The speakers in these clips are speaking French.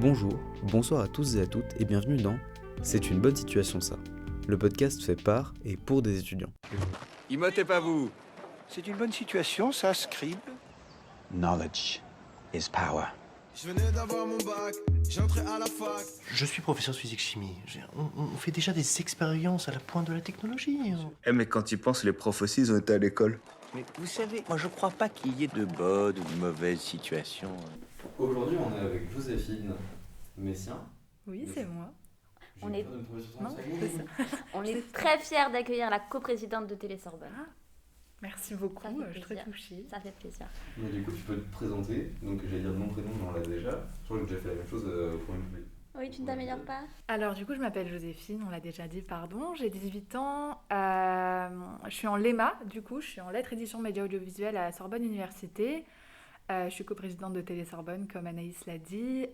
Bonjour, bonsoir à tous et à toutes et bienvenue dans C'est une bonne situation ça, le podcast fait par et pour des étudiants. Immotez pas vous. C'est une bonne situation ça, Scribe. Knowledge is power. Je venais d'avoir mon bac, j'entrais à la fac. Je suis professeur de physique-chimie. On fait déjà des expériences à la pointe de la technologie. Mais quand tu penses, les profs aussi, ils ont été à l'école. Mais vous savez, moi je crois pas qu'il y ait de bonnes ou de mauvaises situations. Aujourd'hui on est avec Joséphine Messien. Oui, c'est moi. On est... Non, c'est ça. On est très fiers d'accueillir la coprésidente de Télé-Sorbonne. Merci beaucoup, Ça fait je suis très plaisir. touchée. Ça fait plaisir. Mais du coup tu peux te présenter, donc j'allais dire nom, prénom, mais on l'a déjà. Je crois que j'ai déjà fait la même chose pour une publique. Oui, tu ne t'améliores pas? Alors du coup, je m'appelle Joséphine, on l'a déjà dit, pardon. J'ai 18 ans, je suis en LEMA, du coup, je suis en lettres édition médias audiovisuels à la Sorbonne Université. Je suis coprésidente de Télé-Sorbonne, comme Anaïs l'a dit.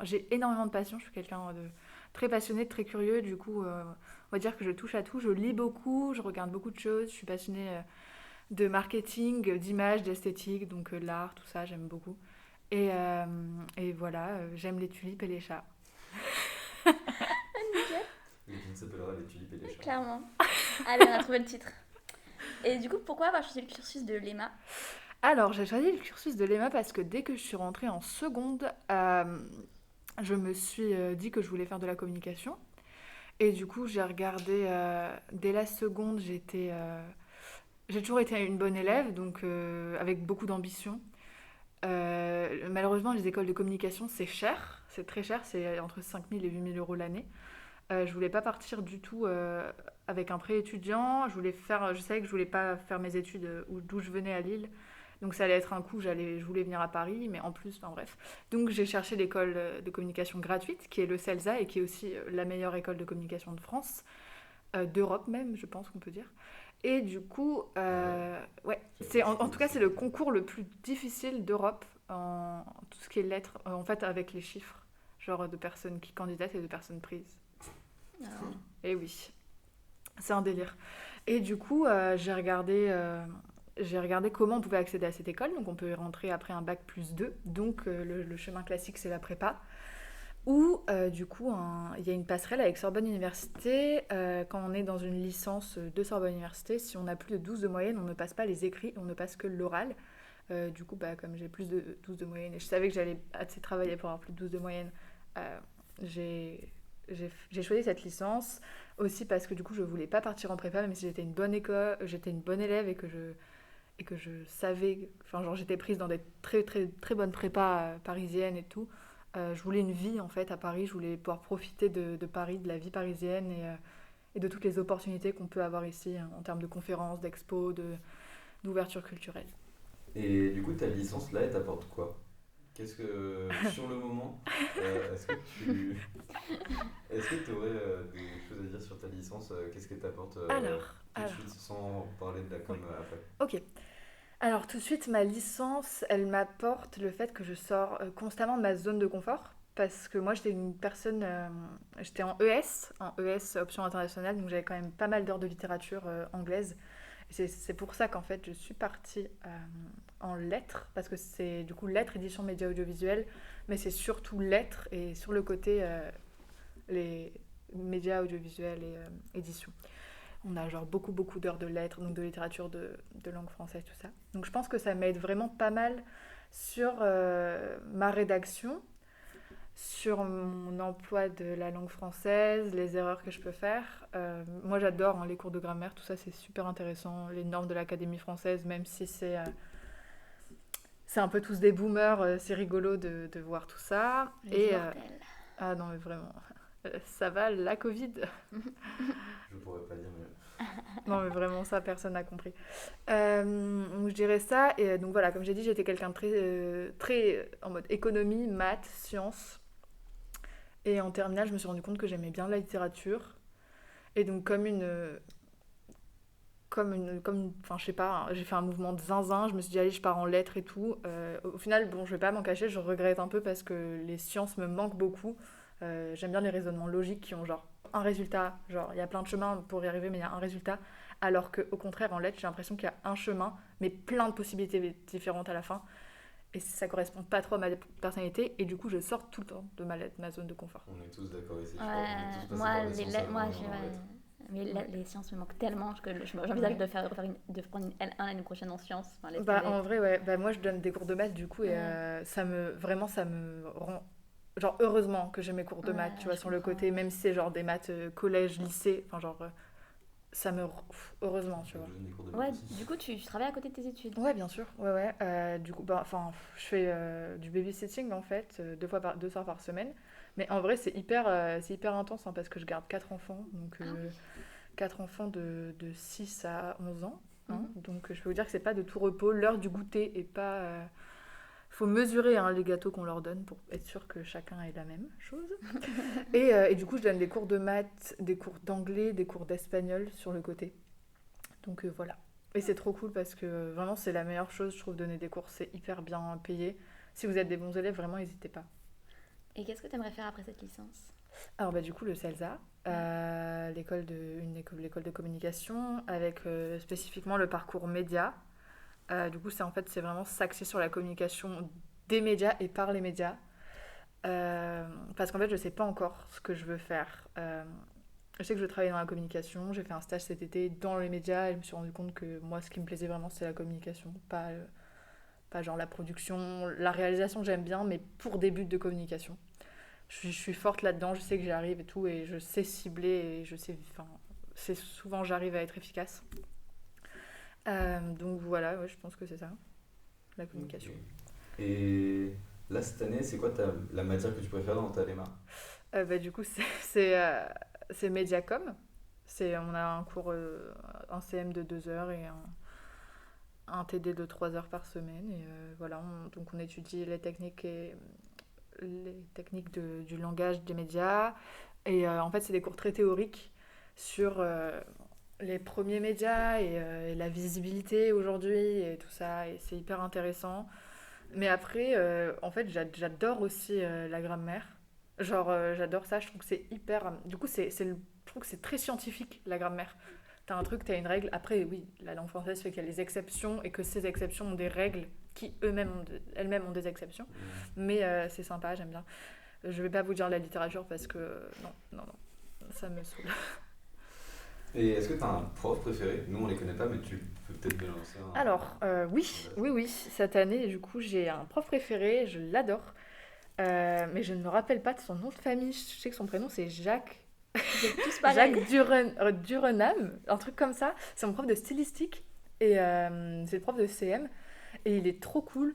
J'ai énormément de passion, je suis quelqu'un de très passionné, de très curieux. Du coup, on va dire que je touche à tout. Je lis beaucoup, je regarde beaucoup de choses. Je suis passionnée de marketing, d'image, d'esthétique, donc l'art, tout ça, j'aime beaucoup. Et voilà, j'aime les tulipes et les chats. Le film s'appellera Les tulipes et les chats. Clairement. Allez, on a trouvé le titre. Et du coup, pourquoi avoir choisi le cursus de l'EMA? Alors, j'ai choisi le cursus de l'EMA parce que dès que je suis rentrée en seconde, je me suis dit que je voulais faire de la communication. Et du coup, j'ai regardé, dès la seconde, j'ai toujours été une bonne élève, donc avec beaucoup d'ambition. Malheureusement, les écoles de communication, c'est cher, c'est très cher, c'est entre 5 000 et 8 000 euros l'année. Je voulais pas partir du tout avec un prêt étudiant. Je savais que je voulais pas faire mes études d'où je venais à Lille. Donc ça allait être un coup, je voulais venir à Paris, mais en plus, enfin bref. Donc j'ai cherché l'école de communication gratuite, qui est le CELSA, et qui est aussi la meilleure école de communication de France, d'Europe même, je pense qu'on peut dire. Et du coup, en tout cas, c'est le concours le plus difficile d'Europe, en tout ce qui est lettres, en fait, avec les chiffres, genre de personnes qui candidatent et de personnes prises. Et oui, c'est un délire. Et du coup, j'ai regardé comment on pouvait accéder à cette école. Donc on peut y rentrer après un bac plus 2. Donc le chemin classique, c'est la prépa. Ou du coup, il y a une passerelle avec Sorbonne Université. Quand on est dans une licence de Sorbonne Université, si on a plus de 12 de moyenne, on ne passe pas les écrits, on ne passe que l'oral. Du coup, comme j'ai plus de 12 de moyenne et je savais que j'allais assez travailler pour avoir plus de 12 de moyenne, j'ai choisi cette licence aussi parce que du coup je voulais pas partir en prépa, même si j'étais une bonne école, j'étais une bonne élève et que je savais, enfin genre j'étais prise dans des très très très bonnes prépas parisiennes et tout. Je voulais une vie en fait à Paris, je voulais pouvoir profiter de Paris, de la vie parisienne et de toutes les opportunités qu'on peut avoir ici en termes de conférences, d'expos, d'ouverture culturelle. Et du coup ta licence là, elle t'apporte quoi? Qu'est-ce que, sur le moment, est-ce que tu aurais des choses à dire sur ta licence? Qu'est-ce que t'apporte tout de suite, sans parler de la com après? Ok. Alors tout de suite, ma licence, elle m'apporte le fait que je sors constamment de ma zone de confort. Parce que moi, j'étais une personne, j'étais en ES, option internationale, donc j'avais quand même pas mal d'heures de littérature anglaise. Et c'est pour ça qu'en fait, je suis partie en lettres, parce que c'est du coup lettres, édition, médias audiovisuels, mais c'est surtout lettres et sur le côté les médias audiovisuels et édition. On a genre beaucoup d'heures de lettres, donc de littérature, de langue française, tout ça. Donc je pense que ça m'aide vraiment pas mal sur ma rédaction, sur mon emploi de la langue française, les erreurs que je peux faire. Moi j'adore les cours de grammaire, tout ça c'est super intéressant, les normes de l'Académie française, même si c'est un peu tous des boomers, c'est rigolo de voir tout ça. Ah non mais vraiment, ça va la Covid. Je pourrais pas dire mieux. Non mais vraiment ça, personne n'a compris. Donc je dirais ça, et donc voilà, comme j'ai dit, j'étais quelqu'un de très en mode économie, maths, sciences. Et en terminale, je me suis rendu compte que j'aimais bien la littérature. Et donc enfin je sais pas, j'ai fait un mouvement de zinzin, je me suis dit allez, je pars en lettres et tout. Au final, bon, je vais pas m'en cacher, je regrette un peu parce que les sciences me manquent beaucoup. J'aime bien les raisonnements logiques qui ont genre un résultat, genre il y a plein de chemins pour y arriver, mais il y a un résultat. Alors qu'au contraire, en lettres, j'ai l'impression qu'il y a un chemin, mais plein de possibilités différentes à la fin. et ça correspond pas trop à ma personnalité, et du coup je sors tout le temps de ma zone de confort. On est tous d'accord ici. Je crois. Ouais, On est tous passés moi, par les sciences avant moi, et je, on en ouais. lettres. Mais les sciences me manquent tellement que j'envisage de prendre une L1 l'année prochaine en sciences. Enfin, laisse Bah tomber. en vrai ouais, bah moi je donne des cours de maths du coup et Ouais. ça me rend genre heureusement que j'ai mes cours de Ouais, maths, tu vois, je sur le comprends. côté, même si c'est genre des maths collège, lycée, enfin genre ça me heureusement, tu vois. Je donne des cours de Ouais, maths aussi. du coup, tu travailles à côté de tes études. Ouais, bien sûr. Ouais, ouais. Du coup, bah, enfin, je fais du babysitting en fait, deux soirs par semaine. Mais en vrai, c'est hyper intense hein, parce que je garde quatre enfants, donc Ah oui. quatre enfants de 6 à 11 ans. Hein. Mhm. Donc, je peux vous dire que c'est pas de tout repos. L'heure du goûter est pas. Faut mesurer hein, les gâteaux qu'on leur donne pour être sûr que chacun ait la même chose. Et du coup, je donne des cours de maths, des cours d'anglais, des cours d'espagnol sur le côté. Donc voilà. Et c'est trop cool parce que vraiment c'est la meilleure chose, je trouve, donner des cours, c'est hyper bien payé. Si vous êtes des bons élèves, vraiment n'hésitez pas. Et qu'est-ce que tu aimerais faire après cette licence? Alors bah du coup le CELSA, l'école de communication avec spécifiquement le parcours média. Du coup c'est vraiment s'axer sur la communication des médias et par les médias. Parce qu'en fait je sais pas encore ce que je veux faire. Je sais que je veux travailler dans la communication, j'ai fait un stage cet été dans les médias et je me suis rendu compte que moi ce qui me plaisait vraiment c'est la communication, pas genre la production, la réalisation j'aime bien mais pour des buts de communication. Je suis forte là-dedans, je sais que j'y arrive et tout et je sais cibler et je sais, enfin, c'est souvent j'arrive à être efficace. Donc voilà, ouais, je pense que c'est ça, la communication. Ok. Et là, cette année, c'est quoi la matière que tu préfères dans ta LMA? Bah, du coup c'est Mediacom, on a un cours, un CM de 2 heures et un TD de 3 heures par semaine et voilà, donc on étudie les techniques du langage des médias. Et en fait, c'est des cours très théoriques sur les premiers médias et la visibilité aujourd'hui et tout ça. Et c'est hyper intéressant. Mais après, en fait, j'adore aussi la grammaire. Genre, j'adore ça. Je trouve que c'est hyper. Du coup, je trouve que c'est très scientifique, la grammaire. T'as un truc, t'as une règle. Après, oui, la langue française fait qu'il y a les exceptions et que ces exceptions ont des règles qui elles-mêmes ont des exceptions. Mais c'est sympa, j'aime bien. Je vais pas vous dire la littérature parce que non, ça me saoule. Et est-ce que tu as un prof préféré? Nous, on les connaît pas, mais tu peux peut-être me lancer un. Alors, oui, cette année, du coup, j'ai un prof préféré, je l'adore. Mais je ne me rappelle pas de son nom de famille. Je sais que son prénom, c'est Jacques. Vous êtes tous pareils. Jacques Durenam, un truc comme ça. C'est mon prof de stylistique et c'est le prof de CM. Et il est trop cool.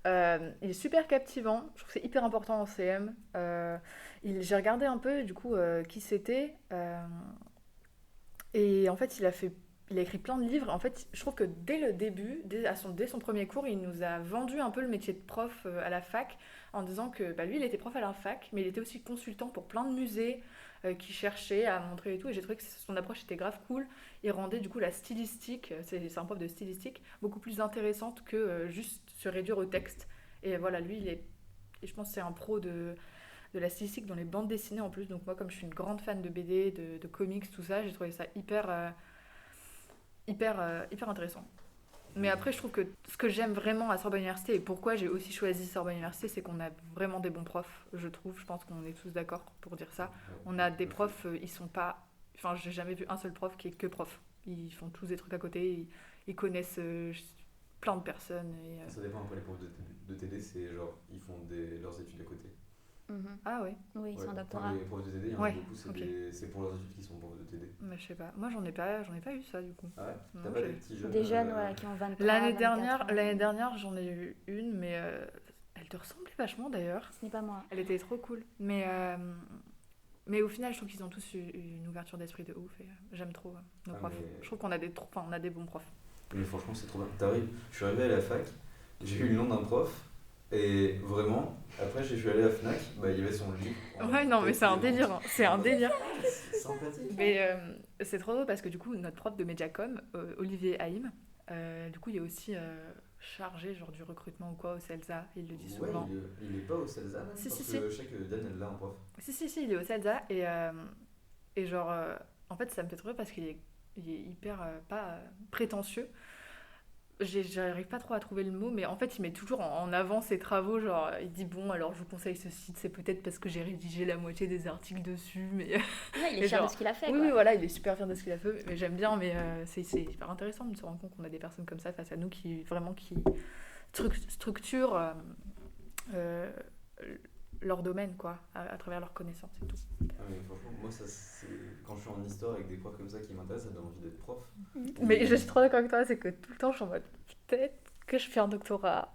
Il est super captivant. Je trouve que c'est hyper important en CM. J'ai regardé un peu du coup qui c'était. Et en fait, il a écrit plein de livres. En fait, je trouve que dès le début, dès son premier cours, il nous a vendu un peu le métier de prof à la fac en disant que bah, lui, il était prof à la fac, mais il était aussi consultant pour plein de musées qui cherchaient à montrer et tout. Et j'ai trouvé que son approche était grave cool. Il rendait du coup la stylistique, c'est un prof de stylistique, beaucoup plus intéressante que juste se réduire au texte. Et voilà, lui, je pense que c'est un pro de la stylistique dans les bandes dessinées en plus. Donc moi, comme je suis une grande fan de BD, de comics, tout ça, j'ai trouvé ça hyper intéressant. Mais après, je trouve que ce que j'aime vraiment à Sorbonne Université et pourquoi j'ai aussi choisi Sorbonne Université, c'est qu'on a vraiment des bons profs, je trouve. Je pense qu'on est tous d'accord pour dire ça. On a des profs, ils sont pas. Enfin, j'ai jamais vu un seul prof qui est que prof. Ils font tous des trucs à côté, ils connaissent plein de personnes. Ça dépend un peu les profs de TD, c'est genre, ils font leurs études à côté. Mhm. Ah ouais, Oui, c'est un Enfin, doctorat. les profs de TD, il y en a Ouais, beaucoup, ok. c'est pour leurs études qu'ils sont profs de TD. mais je sais pas. Moi, j'en ai pas eu ça du coup. Ah ouais? Non, T'as pas j'ai- des petits jeunes Des jeunes ouais, qui ont 23, L'année 24 ans. dernière, j'en ai eu une, mais elle te ressemblait vachement d'ailleurs. Ce n'est pas moi. Elle était trop cool. Mais au final, je trouve qu'ils ont tous eu une ouverture d'esprit de ouf et j'aime trop nos Ah, profs. mais- Je trouve qu'on a on a des bons profs. Mais franchement, c'est trop bien. Je suis arrivé à la fac, j'ai eu le nom d'un prof, et vraiment, après, je suis allé à la Fnac, bah, il y avait son livre. Ouais, non, mais c'est un délire. Hein. C'est un délire. C'est sympathique. Mais c'est trop drôle parce que du coup, notre prof de Mediacom, Olivier Haïm, du coup, il est aussi chargé genre du recrutement ou quoi au CELSA. Il le dit Ouais, souvent. il est pas au CELSA, même, Si, parce si, que je sais que Diane, elle l'a un prof. Si, il est au CELSA et genre, en fait, ça me fait trop rire parce qu'il est hyper pas prétentieux. j'arrive pas trop à trouver le mot, mais en fait, il met toujours en avant ses travaux. Genre, il dit bon, alors je vous conseille ce site, c'est peut-être parce que j'ai rédigé la moitié des articles dessus, mais. Ouais, il est Et fier genre, de ce qu'il a fait, Oui, quoi. oui, voilà, il est super fier de ce qu'il a fait, mais j'aime bien, mais c'est hyper intéressant de se rendre compte qu'on a des personnes comme ça face à nous qui vraiment qui structurent euh, leur domaine, quoi, à travers leurs connaissances et tout. Ah, mais franchement, moi, quand je suis en histoire avec des profs comme ça qui m'intéressent, ça donne envie d'être prof. Mais je suis trop d'accord avec toi, c'est que tout le temps je suis en mode peut-être que je fais un doctorat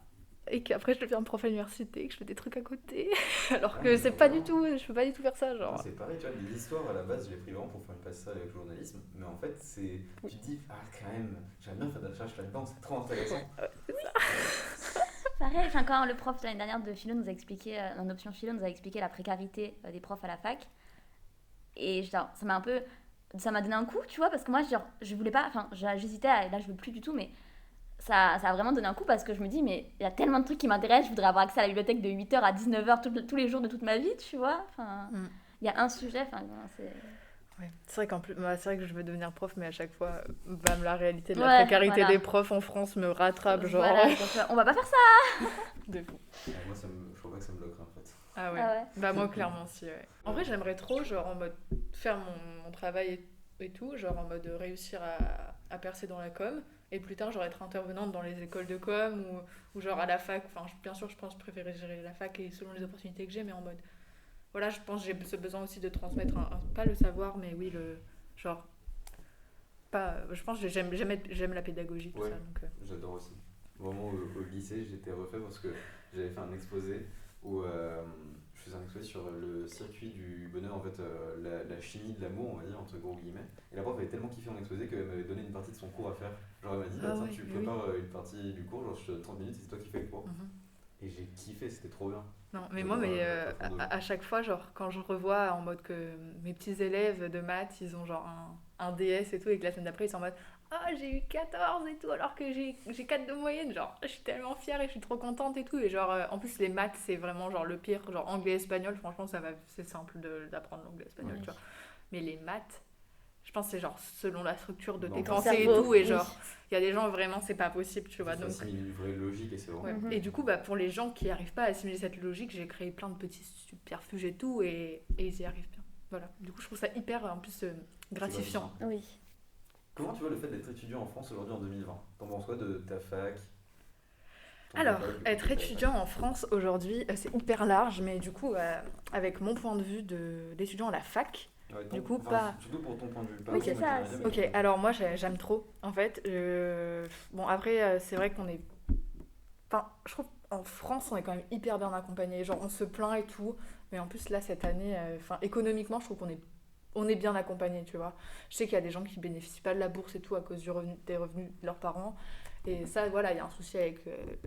et qu'après je deviens prof à l'université, que je fais des trucs à côté, alors que mais c'est pas du vraiment. tout, je peux pas du tout faire ça, Non, genre. c'est pareil, tu vois, l'histoire à la base, je l'ai pris vraiment pour faire une passerelle avec le journalisme, mais en fait, tu te dis, ah, quand même, j'aime bien faire de la recherche là-dedans, c'est trop intéressant. Pareil, enfin, quand le prof de l'année dernière de philo nous a expliqué, en option philo, nous a expliqué la précarité des profs à la fac, et genre, ça m'a donné un coup, tu vois, parce que moi, genre, je voulais pas, enfin, j'hésitais, là je veux plus du tout, mais ça a vraiment donné un coup parce que je me dis, mais il y a tellement de trucs qui m'intéressent, je voudrais avoir accès à la bibliothèque de 8h à 19h tous les jours de toute ma vie, tu vois, enfin, il y a un sujet, enfin, c'est... Ouais. C'est vrai qu'en plus, bah, c'est vrai que je veux devenir prof, mais à chaque fois, bam, la réalité de la Ouais, précarité voilà. des profs en France me rattrape, genre. Voilà, donc, on va pas faire ça. De fou. Moi, je crois pas que ça me bloquerait en fait. Ah ouais. Ah ouais. Bah moi clairement aussi, ouais. En vrai, j'aimerais trop, genre en mode faire mon travail et tout, genre en mode réussir à percer dans la com. Et plus tard, genre être intervenante dans les écoles de com ou genre à la fac. Enfin, bien sûr, je pense préférer gérer la fac et selon les opportunités que j'ai, mais en mode. Voilà, je pense que j'ai ce besoin aussi de transmettre, pas le savoir, mais oui, le. Genre. Pas, je pense que j'aime la pédagogie, tout Ouais, ça. Donc, j'adore aussi. Vraiment, au lycée, j'étais refait parce que j'avais fait un exposé où je faisais un exposé sur le circuit du bonheur, en fait, la chimie de l'amour, on va dire, entre gros guillemets. Et la prof avait tellement kiffé mon exposé qu'elle m'avait donné une partie de son cours à faire. Genre, elle m'a dit, bah, Ah tiens, oui, tu oui. prépares une partie du cours, genre je te donne 30 minutes et c'est toi qui fais le cours. mhm. Et j'ai kiffé, c'était trop bien. Non, mais Je moi, vois, mais à fond de- à chaque fois, genre, quand je revois en mode que mes petits élèves de maths, ils ont genre un DS et tout, et que la semaine d'après, ils sont en mode ah, j'ai eu 14 et tout, alors que j'ai 4 de moyenne. Genre, je suis tellement fière et je suis trop contente et tout. Et genre, en plus, les maths, c'est vraiment genre le pire. Genre, anglais-espagnol, franchement, c'est simple d'apprendre l'anglais-espagnol, Oui. tu vois. Mais les maths, je pense que c'est genre selon la structure de Non, tes ton pensées et cerveau, tout. Et oui. genre, il y a des gens, vraiment, c'est pas possible, tu vois. Ça Donc, assimile une vraie logique et c'est vraiment. ouais. Mhm. Et du coup, bah, pour les gens qui n'arrivent pas à assimiler cette logique, j'ai créé plein de petits subterfuges et tout, et ils y arrivent bien. Voilà. Du coup, je trouve ça hyper, en plus, gratifiant. Oui. Comment tu vois le fait d'être étudiant en France aujourd'hui en 2020? T'en penses quoi de ta fac? Ton Alors, école, du coup, être ta étudiant fac? en France aujourd'hui, c'est hyper large, mais du coup, avec mon point de vue d'étudiant à la fac, Ouais, du coup, enfin, pas- surtout pour ton point de vue. Pas Oui, pour c'est moi ça, qui c'est- dirais, mais- ok, alors moi j'aime trop. En fait, bon après c'est vrai qu'on est, enfin je trouve en France on est quand même hyper bien accompagné. Genre on se plaint et tout, mais en plus là cette année, enfin économiquement je trouve on est bien accompagné, tu vois. Je sais qu'il y a des gens qui bénéficient pas de la bourse et tout à cause des revenus de leurs parents. Et ça, voilà, il y a un souci avec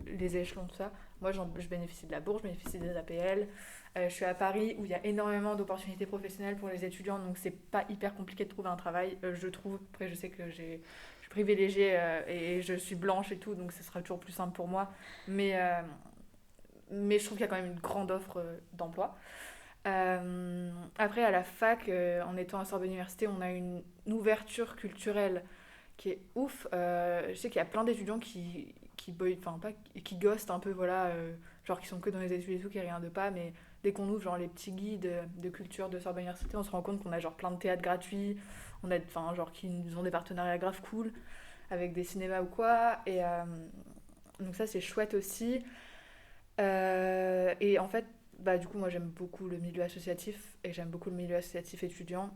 les échelons, tout ça. Moi, je bénéficie de la bourse, je bénéficie des APL. Je suis à Paris où il y a énormément d'opportunités professionnelles pour les étudiants, donc c'est pas hyper compliqué de trouver un travail, je trouve. Après, je sais que je suis privilégiée et je suis blanche et tout, donc ce sera toujours plus simple pour moi. Mais je trouve qu'il y a quand même une grande offre d'emploi. Après, à la fac, en étant à Sorbonne Université, on a une ouverture culturelle qui est ouf. Je sais qu'il y a plein d'étudiants qui ghostent un peu, voilà, genre qui sont que dans les études et tout, qui rien de pas, mais dès qu'on ouvre genre les petits guides de culture de Sorbonne Université, on se rend compte qu'on a genre plein de théâtres gratuits, on a, enfin, genre qui nous ont des partenariats grave cool avec des cinémas ou quoi, et donc ça c'est chouette aussi. Et en fait, bah, du coup, moi j'aime beaucoup le milieu associatif et j'aime beaucoup le milieu associatif étudiant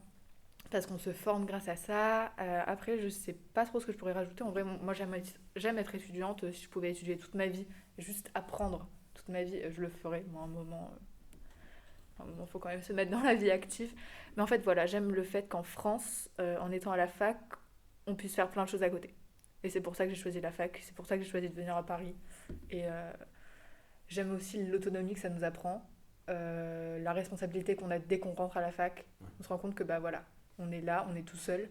parce qu'on se forme grâce à ça. Après, je sais pas trop ce que je pourrais rajouter. En vrai, moi j'aime être étudiante. Si je pouvais étudier toute ma vie, juste apprendre toute ma vie, je le ferais. Moi, à un moment, il faut quand même se mettre dans la vie active. Mais en fait, voilà, j'aime le fait qu'en France, en étant à la fac, on puisse faire plein de choses à côté. Et c'est pour ça que j'ai choisi la fac, c'est pour ça que j'ai choisi de venir à Paris. Et j'aime aussi l'autonomie que ça nous apprend, la responsabilité qu'on a dès qu'on rentre à la fac. On se rend compte que bah voilà, on est là, on est tout seul.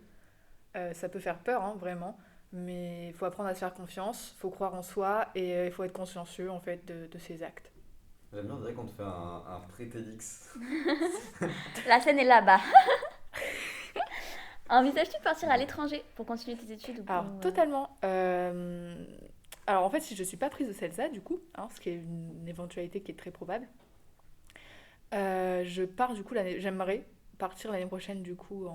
Ça peut faire peur, hein, vraiment, mais il faut apprendre à se faire confiance, il faut croire en soi et il faut être consciencieux en fait de ses actes. J'aime bien, on dirait qu'on te fait un pré-TEDx. La scène est là-bas. Envisages-tu de partir à l'étranger pour continuer tes études ou Alors pour, totalement. Alors en fait, si je suis pas prise au CELSA, du coup, hein, ce qui est une éventualité qui est très probable, je pars du coup j'aimerais partir l'année prochaine du coup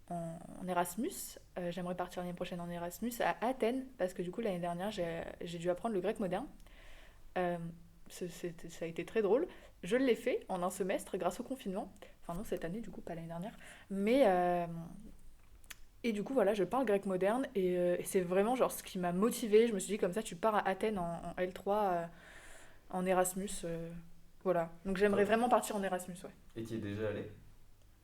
en Erasmus. J'aimerais partir l'année prochaine en Erasmus à Athènes parce que du coup l'année dernière j'ai dû apprendre le grec moderne. Euh, ça a été très drôle. Je l'ai fait en un semestre grâce au confinement. Enfin non, cette année du coup, pas l'année dernière. Mais et du coup voilà, je parle grec moderne et c'est vraiment genre ce qui m'a motivée. Je me suis dit comme ça, tu pars à Athènes en L3 en Erasmus. Voilà. Donc j'aimerais vraiment partir en Erasmus, ouais. Et tu y es déjà allé?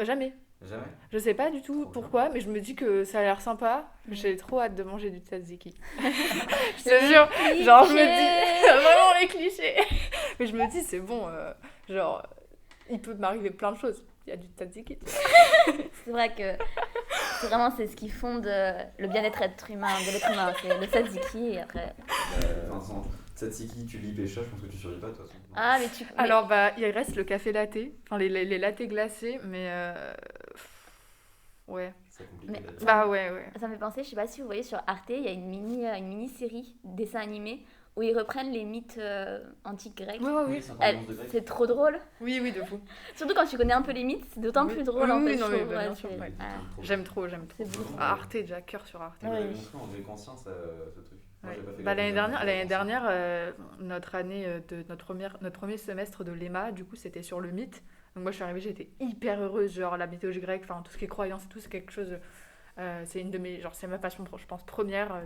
Jamais. Jamais? Je sais pas du tout Trop pourquoi, mais je me dis que ça a l'air sympa. J'ai trop hâte de manger du tzatziki. Je te jure, genre je me dis, vraiment les clichés. Mais je me dis, c'est bon, genre, il peut m'arriver plein de choses. Il y a du tzatziki. C'est vrai que c'est ce qui fonde le bien-être de l'être humain. C'est le tzatziki et après... Vincent, tzatziki, tu lis pécha, je pense que tu survis pas, de toute façon. Ah, mais Alors, bah, il reste le café latte, enfin les lattés glacés, mais ouais. C'est compliqué. Mais- là. Bah ouais. Ça me fait penser, je sais pas si vous voyez sur Arte, il y a une mini-série dessin animé où ils reprennent les mythes antiques grecs. Oui. 51 de grec. C'est trop drôle. Oui, de fou. Surtout quand tu connais un peu les mythes, c'est d'autant Oui. plus drôle Oui, en oui, fait. non, je mais trouve, bah, ouais, bien sûr, c'est- ouais. ah. J'aime trop. C'est beau. Ah, Arte, déjà, cœur sur Arte. Tu me Ouais. l'avais montré en grec ancien, ce truc. Moi, Ouais. j'ai pas fait Bah, grec l'année moderne, dernière, notre année de notre premier semestre de l'EMA, du coup, c'était sur le mythe. Donc moi, je suis arrivée, j'étais hyper heureuse, genre la mythologie grecque, enfin tout ce qui est croyance et tout, c'est quelque chose. C'est une de mes, genre c'est ma passion, je pense première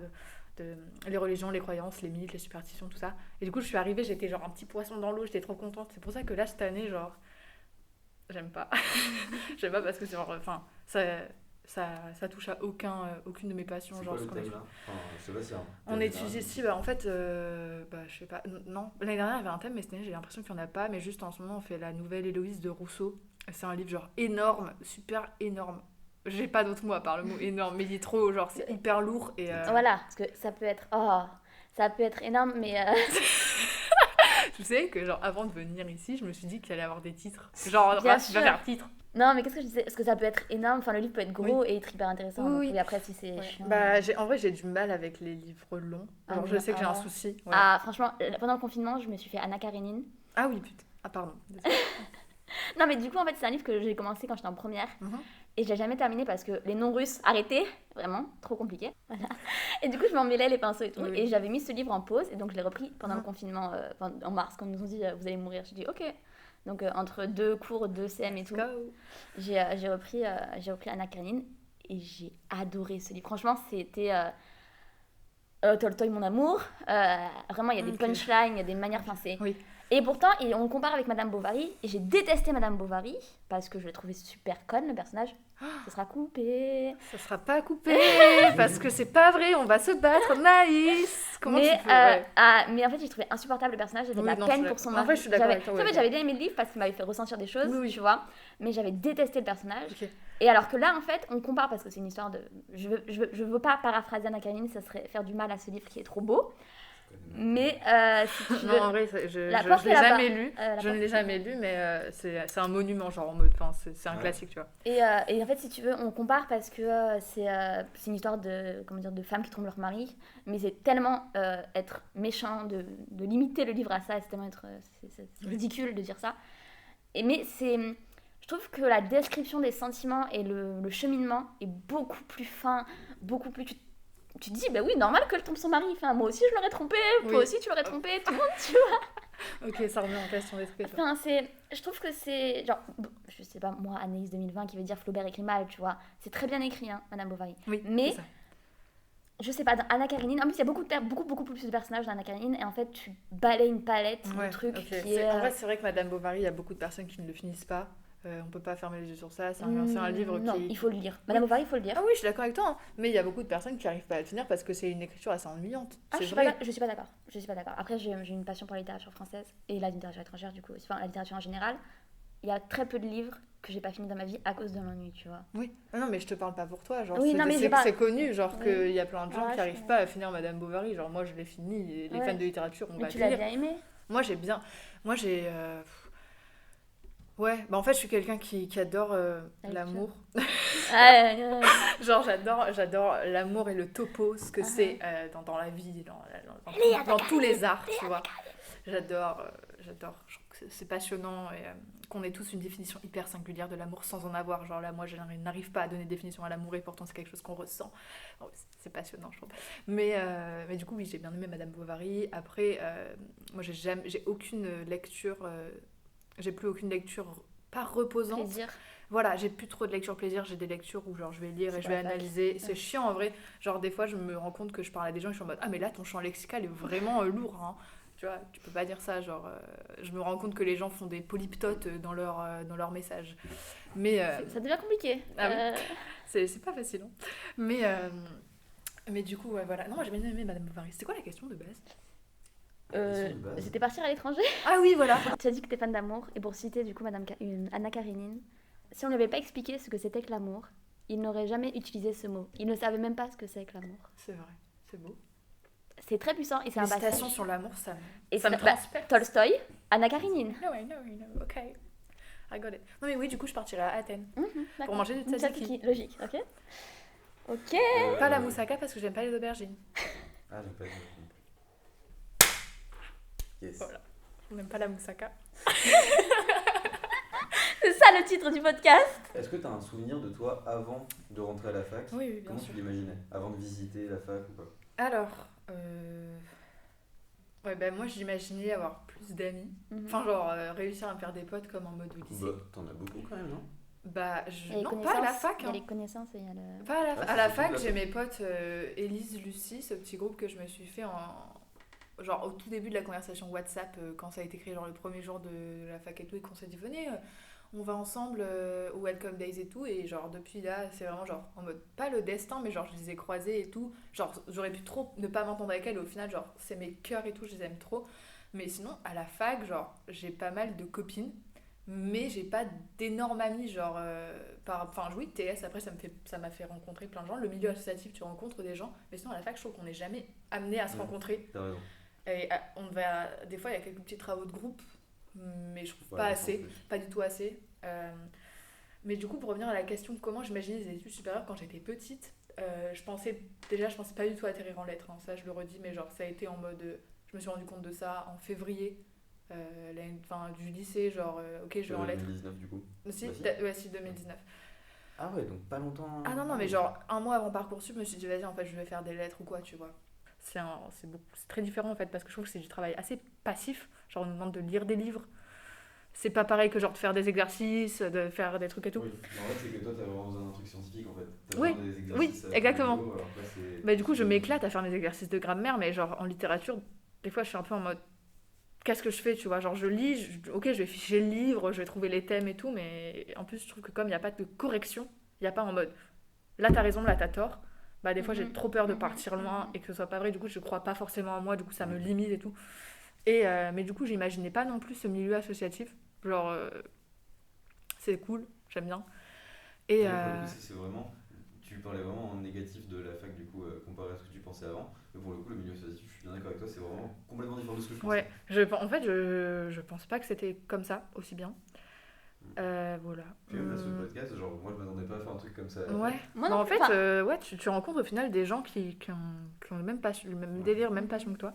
de les religions, les croyances, les mythes, les superstitions, tout ça. Et du coup, je suis arrivée, j'étais genre un petit poisson dans l'eau, j'étais trop contente. C'est pour ça que là, cette année, genre, j'aime pas. J'aime pas parce que c'est genre, enfin, ça touche à aucune de mes passions. C'est Genre, quoi ce le qu'on thème étudie. là? Enfin, je sais pas si. On étudie ici, bah en fait, bah je sais pas, non. L'année dernière, il y avait un thème, mais cette année, j'ai l'impression qu'il n'y en a pas. Mais juste en ce moment, on fait la nouvelle Héloïse de Rousseau. C'est un livre genre énorme, super énorme. J'ai pas d'autre mot à part le mot énorme, mais il est trop, genre, c'est hyper lourd et. Voilà, parce que ça peut être énorme, mais Tu sais que genre avant de venir ici, je me suis dit qu'il allait avoir des titres. Genre, Bien tu vas sûr. faire titre. non, mais qu'est-ce que je disais? Parce que ça peut être énorme, enfin le livre peut être gros et être hyper intéressant. Oui, donc oui. oui, après si c'est Ouais. chiant. Bah, en vrai, j'ai du mal avec les livres longs. Ah, Alors, je non, sais que j'ai un ah. souci. Ouais. Ah, franchement, pendant le confinement, je me suis fait Anna Karenine. Ah oui, putain. Ah, pardon. Désolée. Non, mais du coup, en fait, c'est un livre que j'ai commencé quand j'étais en première. Mhm. Et je l'ai jamais terminé parce que les noms russes, arrêtés, vraiment, trop compliqué. Voilà. Et du coup, je m'en mêlais les pinceaux et tout. Oui. Et j'avais mis ce livre en pause. Et donc, je l'ai repris pendant le Mhm. confinement, en mars, quand ils nous ont dit vous allez mourir. J'ai dit ok. Donc, entre deux cours, 2 CM et tout, Go. j'ai repris Anna Karenine. Et j'ai adoré ce livre. Franchement, c'était Tolstoï, mon amour. Vraiment, il y a des Ok. punchlines, il y a des manières. Enfin, c'est. Oui. Et pourtant, on le compare avec Madame Bovary, et j'ai détesté Madame Bovary, parce que je l'ai trouvée super conne, le personnage. Ça sera coupé. Ça sera pas coupé parce que c'est pas vrai, on va se battre, Naïs. Comment mais, tu peux ouais. mais en fait, j'ai trouvé insupportable le personnage, j'avais Oui, de la non, peine je suis pour son d'accord. En mari. vrai, je suis d'accord avec toi, En ouais, fait, j'avais bien aimé le livre parce qu'il m'avait fait ressentir des choses, Oui. tu vois, mais j'avais détesté le personnage. Ok. Et alors que là, en fait, on compare, parce que c'est une histoire de... Je veux pas paraphraser Anna Karenine, ça serait faire du mal à ce livre qui est trop beau. Mais si tu veux... Non, en vrai, je La l'ai porte est là-bas. jamais lu. La Je ne porte. l'ai jamais lu, mais c'est un monument, genre en mode. Enfin, c'est un Ouais. classique, tu vois. Et en fait, si tu veux, on compare parce que c'est une histoire de, comment dire, de femmes qui trompent leur mari, mais c'est tellement être méchant de limiter le livre à ça, et c'est tellement c'est ridicule de dire ça. Mais je trouve que la description des sentiments et le cheminement est beaucoup plus fin, beaucoup plus... Tu te dis, bah oui, normal qu'elle trompe son mari. Enfin, moi aussi, je l'aurais trompé, toi Oui. aussi, tu l'aurais trompé, tout le monde, tu vois. Ok, ça remet en question l'esprit. tu vois. Enfin, je trouve que c'est genre, je sais pas, moi, Anaïs 2020 qui veut dire Flaubert écrit mal, tu vois. C'est très bien écrit, hein, Madame Bovary. Oui, Mais c'est ça. je sais pas, dans Anna Karenine, en plus, il y a beaucoup plus de personnages dans Anna Karenine, et en fait, tu balayes une palette Ouais, de trucs ok. qui est. En vrai, c'est vrai que Madame Bovary, il y a beaucoup de personnes qui ne le finissent pas. On peut pas fermer les yeux sur ça. C'est un livre non, qui. il faut le lire. Madame Bovary, il faut le lire. Ah oui, je suis d'accord avec toi. Hein. Mais il y a beaucoup de personnes qui n'arrivent pas à le finir parce que c'est une écriture assez ennuyante. Ah, C'est je vrai. suis pas d'accord. Je suis pas d'accord. Après, j'ai une passion pour la littérature française et la littérature étrangère, du coup. Enfin, la littérature en général. Il y a très peu de livres que j'ai pas fini dans ma vie à cause de l'ennui, tu vois. Oui. Ah non, mais je te parle pas pour toi. Genre, Oui, non, mais j'ai pas- c'est connu, genre Oui. qu'il y a plein de gens Ouais, qui je n'arrivent sais. pas à finir Madame Bovary. Genre, moi, je l'ai fini. Et les Ouais. fans de littérature, on Mais va tu l'as lire. bien aimé? Moi, j'ai bien. Moi, j'ai. Ouais, bah en fait, je suis quelqu'un qui adore La l'amour. Genre, j'adore l'amour et le topo, ce que c'est dans la vie, dans tous les arts, tu vois. J'adore. Je trouve que c'est passionnant et qu'on ait tous une définition hyper singulière de l'amour sans en avoir. Genre là, moi, je n'arrive pas à donner de définition à l'amour et pourtant, c'est quelque chose qu'on ressent. Bon, c'est passionnant, je trouve. Mais du coup, oui, j'ai bien aimé Madame Bovary. Après, moi, j'ai aucune lecture... j'ai plus aucune lecture pas reposante. Plaisir. Voilà, j'ai plus trop de lecture plaisir, j'ai des lectures où genre je vais lire et je vais analyser. C'est chiant en vrai. Genre des fois je me rends compte que je parle à des gens et je suis en mode ah mais là ton champ lexical est vraiment lourd hein. Tu vois, tu peux pas dire ça genre je me rends compte que les gens font des polyptotes dans leur message. Mais Ça devient compliqué. Ah oui. C'est pas facile hein. Mais du coup ouais, voilà. Non, moi j'ai bien aimé Madame Bovary. C'était quoi la question de base? C'était partir à l'étranger. Ah oui, voilà. Tu as dit que t'es fan d'amour, et pour citer du coup Anna Karenine, si on ne lui avait pas expliqué ce que c'était que l'amour, il n'aurait jamais utilisé ce mot. Il ne savait même pas ce que c'est que l'amour. C'est vrai, c'est beau. C'est très puissant et c'est un Les passage. citations sur l'amour, ça Et me transperce. Tolstoï, Anna Karenine. No, I know, ok. I got it. Non mais oui, du coup je partirai à Athènes pour manger du Une tzatziki. Logique, ok. Ok. Pas la moussaka parce que j'aime pas les aubergines. Ah, j'aime pas les aubergines. Yes. Voilà. On n'aime pas la moussaka. C'est ça le titre du podcast. Est-ce que tu as un souvenir de toi avant de rentrer à la fac? Oui, bien Comment sûr. tu l'imaginais? Avant de visiter la fac ou pas? Alors, ouais, ben moi j'imaginais avoir plus d'amis. Enfin, genre réussir à me faire des potes comme en mode au lycée. Bah, t'en as beaucoup quand même, non? Bah, Il y a les non, pas à la connaissances, fac. Il y a Hein. les connaissances et il y a le... Pas à la, Ah, à c'est la surtout fac, la j'ai fac. mes potes Élise, Lucie, ce petit groupe que je me suis fait genre au tout début de la conversation WhatsApp, quand ça a été créé, genre le premier jour de la fac et tout, et qu'on s'est dit venez, on va ensemble au Welcome Days et tout, et genre depuis là, c'est vraiment genre en mode, pas le destin, mais genre je les ai croisés et tout, genre j'aurais pu trop ne pas m'entendre avec elles, et au final, genre c'est mes cœurs et tout, je les aime trop, mais sinon à la fac, genre j'ai pas mal de copines, mais j'ai pas d'énormes amis, genre enfin oui, TS après ça m'a fait rencontrer plein de gens, le milieu associatif tu rencontres des gens, mais sinon à la fac je trouve qu'on n'est jamais amené à se rencontrer. T'as raison. Et des fois il y a quelques petits travaux de groupe, mais je trouve Ouais, pas en assez, plus. pas du tout assez. Mais du coup pour revenir à la question de comment j'imaginais les études supérieures quand j'étais petite, je pensais pas du tout atterrir en lettres, hein, ça je le redis, mais genre ça a été en mode, je me suis rendu compte de ça en février. Du lycée, genre ok je vais en lettres. 2019 du coup. Si, Bah, si. ouais, si 2019. Ah ouais, donc pas longtemps. Ah non, mais genre un mois avant Parcoursup, je me suis dit vas-y en fait je vais faire des lettres ou quoi, tu vois. C'est très différent en fait parce que je trouve que c'est du travail assez passif, genre on nous demande de lire des livres. C'est pas pareil que genre de faire des exercices, de faire des trucs et tout. Oui, mais en fait c'est que toi t'as vraiment besoin d'un truc scientifique en fait. T'as Oui, besoin des exercices oui, tous les exactement. jours, alors que là, c'est- Bah du coup je m'éclate à faire mes exercices de grammaire, mais genre en littérature, des fois je suis un peu en mode qu'est-ce que je fais, tu vois, genre je lis, ok je vais ficher le livre, je vais trouver les thèmes et tout, mais en plus je trouve que comme il n'y a pas de correction, il n'y a pas en mode là t'as raison, là t'as tort, bah des fois j'ai trop peur de partir loin et que ce soit pas vrai, du coup je crois pas forcément en moi, du coup ça me limite et tout. Mais du coup j'imaginais pas non plus ce milieu associatif, genre c'est cool, j'aime bien. Et pour le coup, c'est vraiment. Tu parlais vraiment en négatif de la fac du coup comparé à ce que tu pensais avant, mais pour le coup le milieu associatif, je suis bien d'accord avec toi, c'est vraiment complètement différent de ce que je pensais. ouais, en fait je pense pas que c'était comme ça aussi bien. Voilà. Puis même à ce podcast, genre moi je m'attendais pas à faire un truc comme ça. Ouais. Moi Mais non en plus, fait, ouais, tu rencontres au final des gens qui ont le même passion, le même délire, même passion que toi.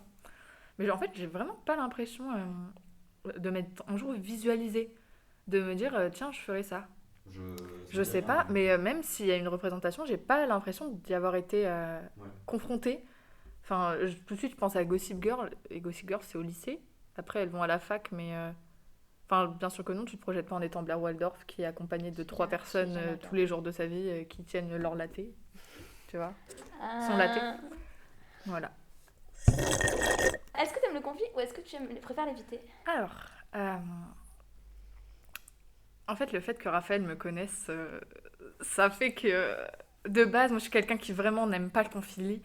Mais genre, en fait, j'ai vraiment pas l'impression de m'être un jour visualisée, de me dire tiens, je ferai ça. Je sais pas, mais même s'il y a une représentation, j'ai pas l'impression d'y avoir été confrontée. Enfin, tout de suite, je pense à Gossip Girl, et Gossip Girl, c'est au lycée. Après, elles vont à la fac, mais. Enfin, bien sûr que non, tu te projettes pas en étant Blair Waldorf qui est accompagnée de 3 personnes tous les jours de sa vie qui tiennent leur latte, tu vois, son latte. Voilà. Est-ce que tu aimes le conflit ou est-ce que tu préfères l'éviter? Alors, en fait, le fait que Raphaël me connaisse, ça fait que de base, moi je suis quelqu'un qui vraiment n'aime pas le conflit.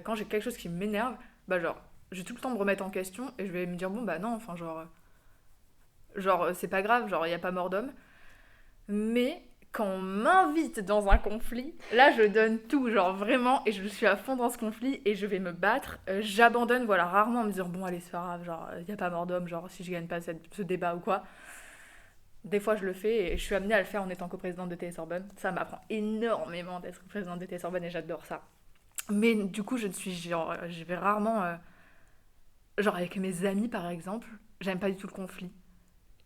Quand j'ai quelque chose qui m'énerve, bah genre, je vais tout le temps me remettre en question et je vais me dire bon bah non, enfin genre c'est pas grave, genre il y a pas mort d'homme. Mais quand on m'invite dans un conflit, là je donne tout, genre vraiment, et je suis à fond dans ce conflit et je vais me battre. J'abandonne, voilà, rarement en me disant bon allez c'est pas grave, genre il y a pas mort d'homme, genre si je gagne pas ce débat ou quoi. Des fois, je le fais et je suis amenée à le faire en étant coprésidente de TS Sorbonne. Ça m'apprend énormément d'être coprésidente de TS Sorbonne et j'adore ça. Mais du coup, je vais rarement... genre avec mes amis, par exemple, j'aime pas du tout le conflit.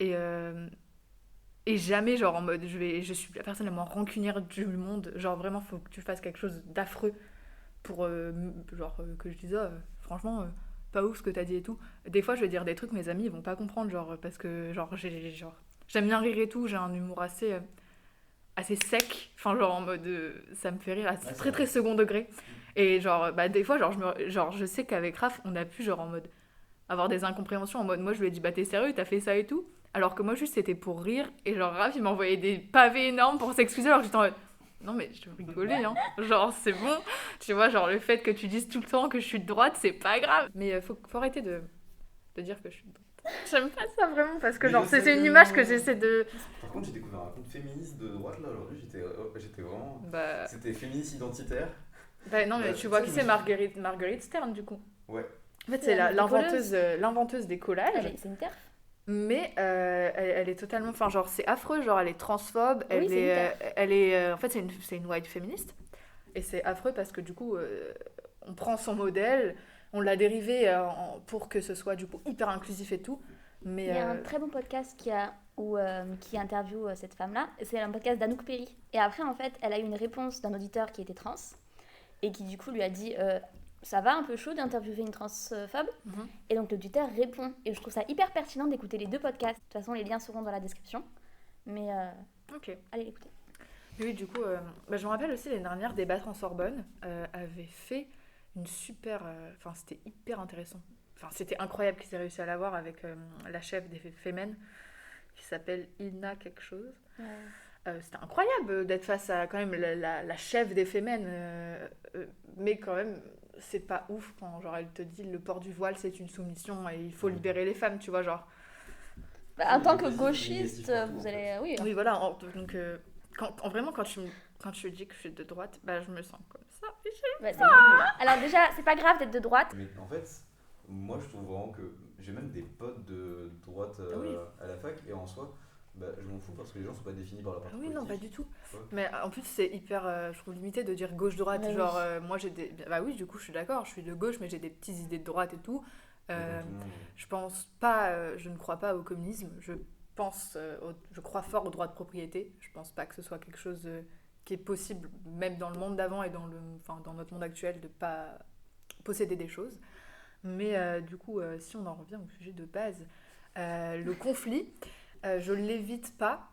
Et, et jamais, genre en mode, je suis la personne la moins rancunière du monde. Genre vraiment, faut que tu fasses quelque chose d'affreux pour que je dise, franchement, pas ouf ce que t'as dit et tout. Des fois, je vais dire des trucs, mes amis, ils vont pas comprendre, genre, parce que, j'aime bien rire et tout, j'ai un humour assez sec, enfin, genre, en mode, ça me fait rire, c'est très, très second degré. Et, genre, bah, des fois, je sais qu'avec Raph, on a pu, genre, en mode, avoir des incompréhensions, en mode, moi, je lui ai dit, bah, t'es sérieux, t'as fait ça et tout? Alors que moi, juste, c'était pour rire, et genre, Raph, il m'envoyait des pavés énormes pour s'excuser, alors que j'étais en mode, non mais je rigolais, hein. Genre c'est bon, tu vois, genre le fait que tu dises tout le temps que je suis de droite, c'est pas grave. Mais faut arrêter de dire que je suis de droite. J'aime pas ça vraiment parce que Mais genre je sais c'est une que- image que j'essaie de... Par contre, j'ai découvert un compte féministe de droite là aujourd'hui, j'étais vraiment. Bah C'était féministe identitaire. non mais Bah, tu vois ça, qui je c'est me Marguerite Stern du coup. Ouais. En fait C'est c'est la l'inventeuse des collages. C'est une terre. Mais elle est totalement... Enfin, genre, c'est affreux, genre, elle est transphobe, Oui, elle est... En fait, c'est une white féministe. Et c'est affreux parce que, du coup, on prend son modèle, on l'a dérivé pour que ce soit, du coup, hyper inclusif et tout. Mais, Il y a un très bon podcast qui interviewe cette femme-là. C'est un podcast d'Anouk Perry. Et après, en fait, elle a eu une réponse d'un auditeur qui était trans et qui, du coup, lui a dit... ça va un peu chaud d'interviewer une transphobe. Et donc l'auditeur répond. Et je trouve ça hyper pertinent d'écouter les deux podcasts. De toute façon, les liens seront dans la description. Mais Ok. allez l'écouter. Oui, du coup, je me rappelle aussi l'année dernière, Débattre en Sorbonne avait fait une super... Enfin, c'était hyper intéressant. Enfin, c'était incroyable qu'ils aient réussi à l'avoir avec la chef des Femen, qui s'appelle Ina quelque chose. C'était incroyable d'être face à quand même la chef des Femen. Mais quand même... c'est pas ouf quand genre elle te dit le port du voile c'est une soumission et il faut libérer les femmes, tu vois, genre. En tant que gauchiste, vous allez... Oui, Oui, voilà, donc vraiment quand tu dis que je suis de droite, bah je me sens comme ça. ouais, alors déjà, c'est pas grave d'être de droite. Mais en fait, moi je trouve vraiment que j'ai même des potes de droite Oui. à la fac et en soi, bah, je m'en fous parce que les gens sont pas définis par la partie Oui, non, pas politique. du tout. Ouais. Mais en plus, c'est hyper, je trouve, limité de dire gauche-droite. Mais Genre, moi, j'ai des... Bah oui, du coup, je suis d'accord, je suis de gauche, mais j'ai des petites idées de droite et tout. Mais comme tout le monde. Je pense pas, je ne crois pas au communisme. Je crois fort au droit de propriété. Je pense pas que ce soit quelque chose qui est possible, même dans le monde d'avant et dans notre monde actuel, de pas posséder des choses. Mais du coup, si on en revient au sujet de base, le conflit, je l'évite pas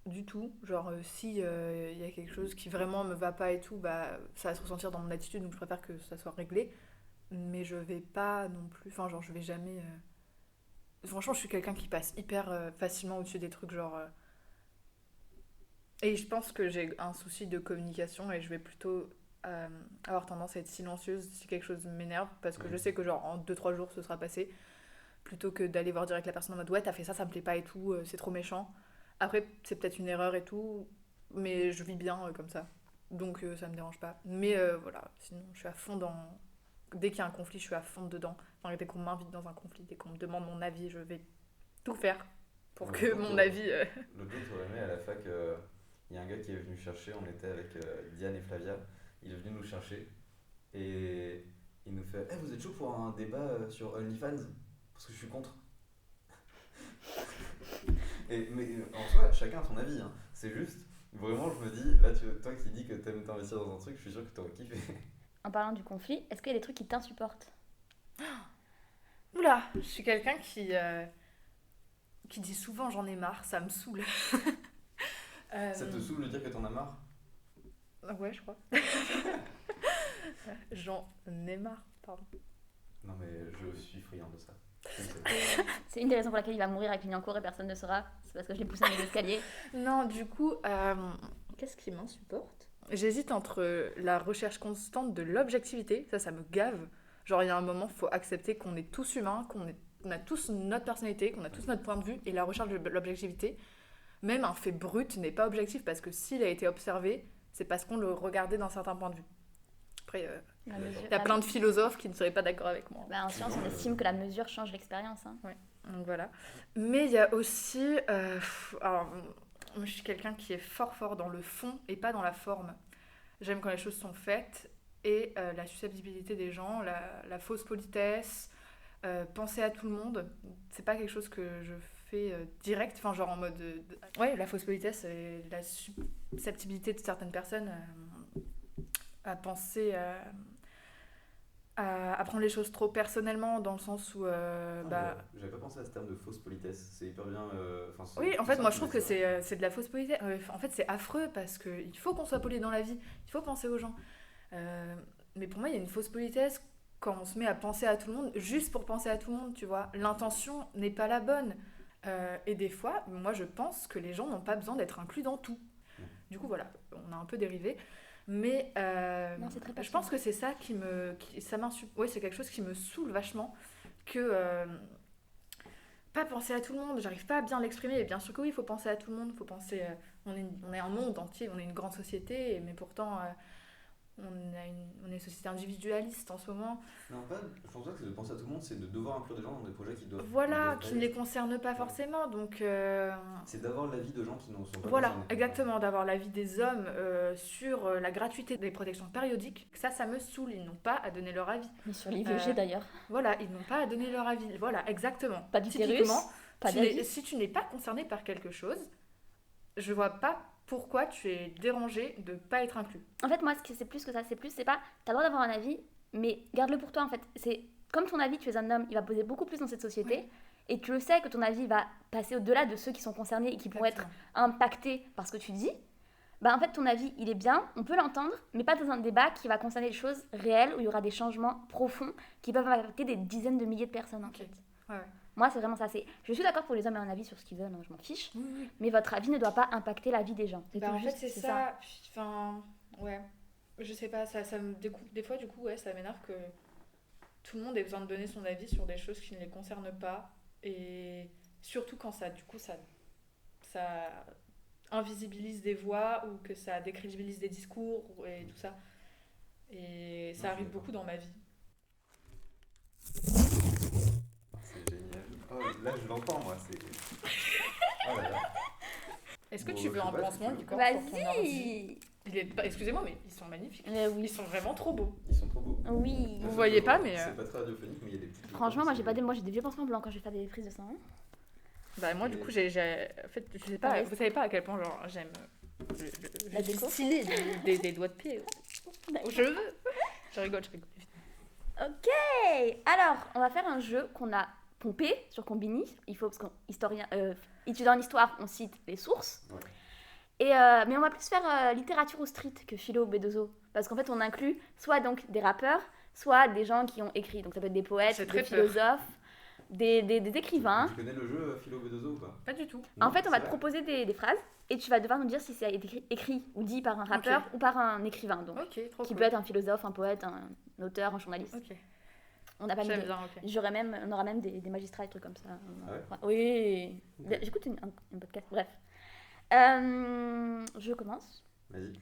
du tout. Genre, si il y a quelque chose qui vraiment me va pas et tout, bah ça va se ressentir dans mon attitude, donc je préfère que ça soit réglé. Mais je vais pas non plus... Enfin, genre, je vais jamais... Franchement, je suis quelqu'un qui passe hyper facilement au-dessus des trucs, genre... Et je pense que j'ai un souci de communication et je vais plutôt avoir tendance à être silencieuse si quelque chose m'énerve, parce que je sais que genre en 2-3 jours, ce sera passé, plutôt que d'aller voir direct la personne en mode « Ouais, t'as fait ça, ça me plaît pas et tout, c'est trop méchant. » Après, c'est peut-être une erreur et tout, mais je vis bien comme ça. Donc ça me dérange pas. Mais voilà, sinon, je suis à fond dans... Dès qu'il y a un conflit, je suis à fond dedans. Enfin, dès qu'on m'invite dans un conflit, dès qu'on me demande mon avis, je vais tout faire pour Ouais, que je pense mon que- avis... L'autre jour, j'aurais aimé à la fac, il y a un gars qui est venu chercher, on était avec Diane et Flavia, il est venu nous chercher et il nous fait vous êtes chaud pour un débat sur OnlyFans? Parce que je suis contre. Mais en soi, chacun a son avis, hein. C'est juste, vraiment, je me dis, là, toi qui dis que t'aimes t'investir dans un truc, je suis sûr que t'aurais kiffé. En parlant du conflit, est-ce qu'il y a des trucs qui t'insupportent? Oula, je suis quelqu'un qui dit souvent j'en ai marre, ça me saoule. Ça te saoule de dire que t'en as marre? Ouais, je crois. J'en ai marre, pardon. Non mais je suis friand de ça. C'est une des raisons pour laquelle il va mourir avec Clignancourt et personne ne saura. C'est parce que je l'ai poussé dans les escaliers. Non, du coup, qu'est-ce qui m'insupporte? J'hésite entre la recherche constante de l'objectivité, ça me gave. Genre, il y a un moment, il faut accepter qu'on est tous humains, qu'on a tous notre personnalité, qu'on a tous notre point de vue, et la recherche de l'objectivité, même un fait brut n'est pas objectif, parce que s'il a été observé, c'est parce qu'on le regardait d'un certain point de vue. Après, il y a plein de philosophes qui ne seraient pas d'accord avec moi. En science, on estime que la mesure change l'expérience. Hein. Ouais. Donc voilà. Mais il y a aussi... alors, moi, je suis quelqu'un qui est fort dans le fond et pas dans la forme. J'aime quand les choses sont faites et la susceptibilité des gens, la fausse politesse, penser à tout le monde, c'est pas quelque chose que je fais direct, enfin genre en mode... Ouais, la fausse politesse et la susceptibilité de certaines personnes à penser... à prendre les choses trop personnellement dans le sens où J'avais pas pensé à ce terme de fausse politesse, c'est hyper bien. oui, en fait moi je trouve que c'est de la fausse politesse. En fait c'est affreux parce qu'il faut qu'on soit poli dans la vie, il faut penser aux gens. Mais pour moi il y a une fausse politesse quand on se met à penser à tout le monde juste pour penser à tout le monde, tu vois. L'intention n'est pas la bonne. Et des fois moi je pense que les gens n'ont pas besoin d'être inclus dans tout. Du coup voilà, on a un peu dérivé. Mais Non, c'est très je pense que c'est ça ouais, c'est quelque chose qui me saoule vachement, que pas penser à tout le monde, j'arrive pas à bien l'exprimer. Et bien sûr que oui, il faut penser à tout le monde, faut penser, on est un monde entier, on est une grande société, mais pourtant on est une société individualiste en ce moment. Non, pas, je pense pas que de penser à tout le monde, c'est de devoir inclure des gens dans des projets qui doivent. Voilà, qui ne les concernent pas forcément, donc... C'est d'avoir l'avis de gens qui n'en sont pas Voilà, concernés. exactement, d'avoir l'avis des hommes sur la gratuité des protections périodiques, ça me saoule, ils n'ont pas à donner leur avis. Mais sur l'IVG d'ailleurs. Voilà, ils n'ont pas à donner leur avis. Voilà, exactement. Pas d'utérus, Typiquement, pas d'avis. si tu n'es pas concerné par quelque chose, je vois pas pourquoi tu es dérangé de pas être inclus. En fait, moi, c'est plus que ça. C'est pas, t'as le droit d'avoir un avis, mais garde-le pour toi, en fait. C'est comme ton avis, tu es un homme, il va peser beaucoup plus dans cette société. Oui. Et tu le sais que ton avis va passer au-delà de ceux qui sont concernés et qui pourraient être impactés par ce que tu dis. Bah, en fait, ton avis, il est bien, on peut l'entendre, mais pas dans un débat qui va concerner des choses réelles où il y aura des changements profonds qui peuvent impacter des dizaines de milliers de personnes, en fait. Ouais. Moi, c'est vraiment ça. Je suis d'accord pour les hommes aient un avis sur ce qu'ils veulent, hein, je m'en fiche. Oui. Mais votre avis ne doit pas impacter la vie des gens. Bah, tout en fait, juste, c'est ça. Enfin, ouais. Je sais pas, ça me découpe. Des fois, du coup, ouais, ça m'énerve que tout le monde ait besoin de donner son avis sur des choses qui ne les concernent pas. Et surtout quand ça, du coup, ça invisibilise des voix ou que ça décrédibilise des discours et tout ça. Et ça arrive beaucoup dans ma vie. C'est génial. Oh, là, je l'entends, moi. C'est. Oh là là. Est-ce que Bon, tu veux je sais un pas si pansement tu veux. du corps pour ton ordi? Vas-y. Il est pas... Excusez-moi, mais ils sont magnifiques. Oui. Ils sont vraiment trop beaux. Ils sont trop beaux. Oui. Vous voyez pas, mais, C'est pas très radiophonique, mais il y a des petits. Franchement, moi j'ai des vieux pansements blancs quand je vais faire des prises de sang. Hein. Bah moi, du coup, j'ai... En fait, je sais pas, vous savez pas à quel point genre j'aime La déco. stylé des doigts de pied aux cheveux. Je rigole. Ok. Alors, on va faire un jeu qu'on a pompé sur Combini. Il faut, parce qu'historien, étudiant en histoire, on cite les sources. Ouais. Et, mais on va plus faire littérature ou street que philo ou B2O. Parce qu'en fait, on inclut soit donc des rappeurs, soit des gens qui ont écrit. Donc ça peut être des poètes, J'ai des très peur. philosophes, des écrivains. Tu connais le jeu Philo B2O ou pas? Pas du tout. En Non, fait, on c'est va te vrai. proposer des phrases et tu vas devoir nous dire si ça a été écrit ou dit par un rappeur ou par un écrivain. Donc, Ok, trop qui cool. peut être un philosophe, un poète, un auteur, un journaliste. Ok, On n'a pas j'aime mis bien, ok. on aura même des magistrats, des trucs comme ça. Ah ouais? Oui. Ok. J'écoute un podcast. Bref. Je commence. Vas-y.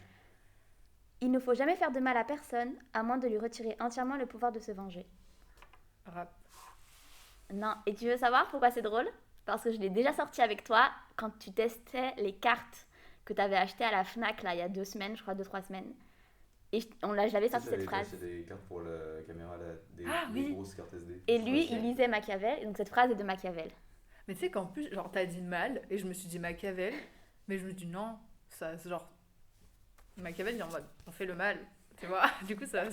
Il ne faut jamais faire de mal à personne, à moins de lui retirer entièrement le pouvoir de se venger. Rap. Non. Et tu veux savoir pourquoi c'est drôle? Parce que je l'ai déjà sorti avec toi quand tu testais les cartes que tu avais achetées à la Fnac là, il y a 2 semaines, je crois 2-3 semaines. Et je l'avais sorti cette phrase. C'est des cartes pour la caméra, des oui. grosses cartes SD. Et lui, Ok. il lisait Machiavel, et donc cette phrase est de Machiavel. Mais tu sais qu'en plus, genre, t'as dit mal, et je me suis dit Machiavel, mais je me dis non, ça, c'est genre, Machiavel, il est en mode, on fait le mal, tu vois. Du coup, ça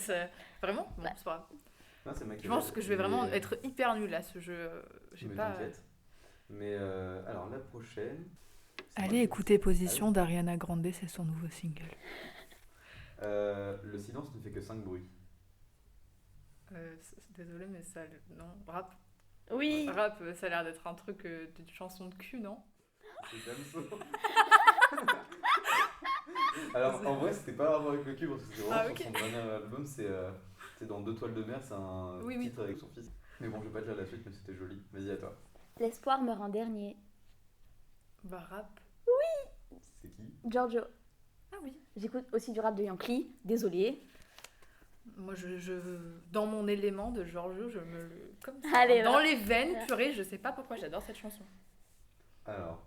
vraiment, bon, c'est pas grave. Non, c'est Je Machiavel, pense que je vais vraiment mais- être hyper nulle à ce jeu. J'ai mais pas. t'inquiète. Mais alors, la prochaine. c'est Allez moi. écouter Position d'Ariana Grande, c'est son nouveau single. Le silence ne fait que 5 bruits. Désolée, mais ça. Non, rap. Oui. Rap, ça a l'air d'être un truc d'une chanson de cul, non? C'est Damso. Alors, en vrai, c'était pas à voir avec le cul, parce que c'est vraiment Ah, ok. sur son dernier album, c'est dans 2 toiles de mer, c'est un Oui, oui. titre avec son fils. Mais bon, je vais pas te lire la suite, mais c'était joli. Vas-y, à toi. L'espoir meurt en dernier. Bah, rap. C'est qui? Giorgio. Ah oui. J'écoute aussi du rap de Yankee, désolée. Moi, dans mon élément de Giorgio, je me le. Comme ça. Allez, dans va. les veines, purée, je sais pas pourquoi j'adore cette chanson. Alors,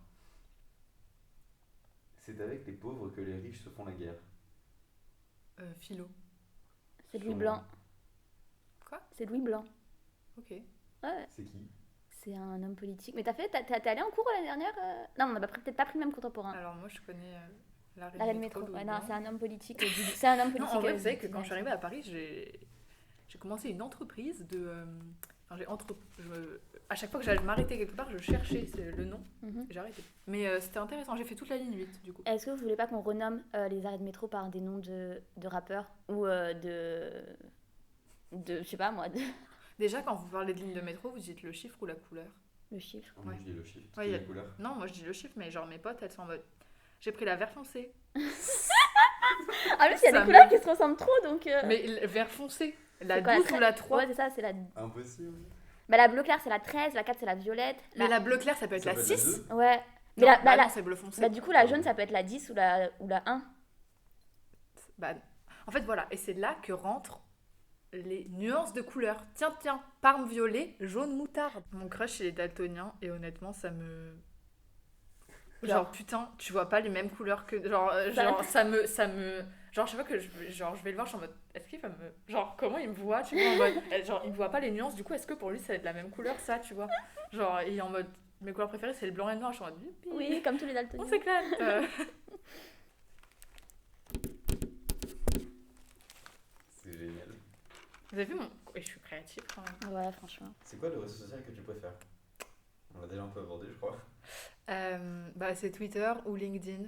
c'est avec les pauvres que les riches se font la guerre. Philo. C'est Louis Blanc. Quoi ? C'est Louis Blanc. Ok. Ouais, C'est qui? c'est un homme politique. Mais t'es allé en cours l'année dernière Non, on n'a peut-être pas pris le même contemporain. Alors, moi, je connais la La Reine Métro. de Ouais, Louis non, Blanc. c'est un homme politique. C'est un homme Non, politique. en vrai, vous savez que quand je suis arrivée à Paris, j'ai commencé une entreprise de. Enfin, à chaque fois que j'allais m'arrêter quelque part, je cherchais le nom Mhm. et j'ai arrêté. Mais c'était intéressant, j'ai fait toute la ligne 8 du coup. Est-ce que vous voulez pas qu'on renomme les arrêts de métro par des noms de rappeurs ou de je sais pas moi, Déjà, quand vous parlez de ligne de métro, vous dites le chiffre ou la couleur? le chiffre. Moi, je dis le chiffre. Ouais, Tu dis y a- la couleur. Non, moi je dis le chiffre, mais genre mes potes, elles sont en mode. J'ai pris la vert foncé. Ah, plus il y a Ça des couleurs me- qui se ressemblent trop donc. Mais le vert foncé, la c'est quoi, 12 ou la 3? Ouais, c'est ça, c'est la. Impossible. Bah, la bleu clair, c'est la 13, la 4, c'est la violette. Mais la bleu clair, ça peut être Ça la peut être la 6. deux. Ouais. Mais Non, la, bah la- non, c'est bleu foncé. bah, du coup, la jaune, ça peut être la 10 ou la 1. Bah, en fait, voilà. Et c'est là que rentrent les nuances de couleurs. Tiens, parme violet, jaune moutarde. Mon crush, il est daltonien et honnêtement, ça me. Genre, putain, tu vois pas les mêmes couleurs que. Genre, ça me. Genre, chaque fois que je vais le voir, je suis en mode. Est-ce qu'il va me. Genre, comment il me voit, tu vois, en mode. Genre, il me voit pas les nuances, du coup, est-ce que pour lui, ça va être la même couleur, ça, tu vois? Genre, il est en mode. Mes couleurs préférées, c'est le blanc et le noir. Je suis en mode. Youpi. Oui, comme tous les daltoniens. On s'éclate. C'est génial. Vous avez vu mon. Et je suis créative quand même. Ouais, franchement. C'est quoi le réseau social que tu préfères? On l'a déjà un peu abordé, je crois. Bah, c'est Twitter ou LinkedIn,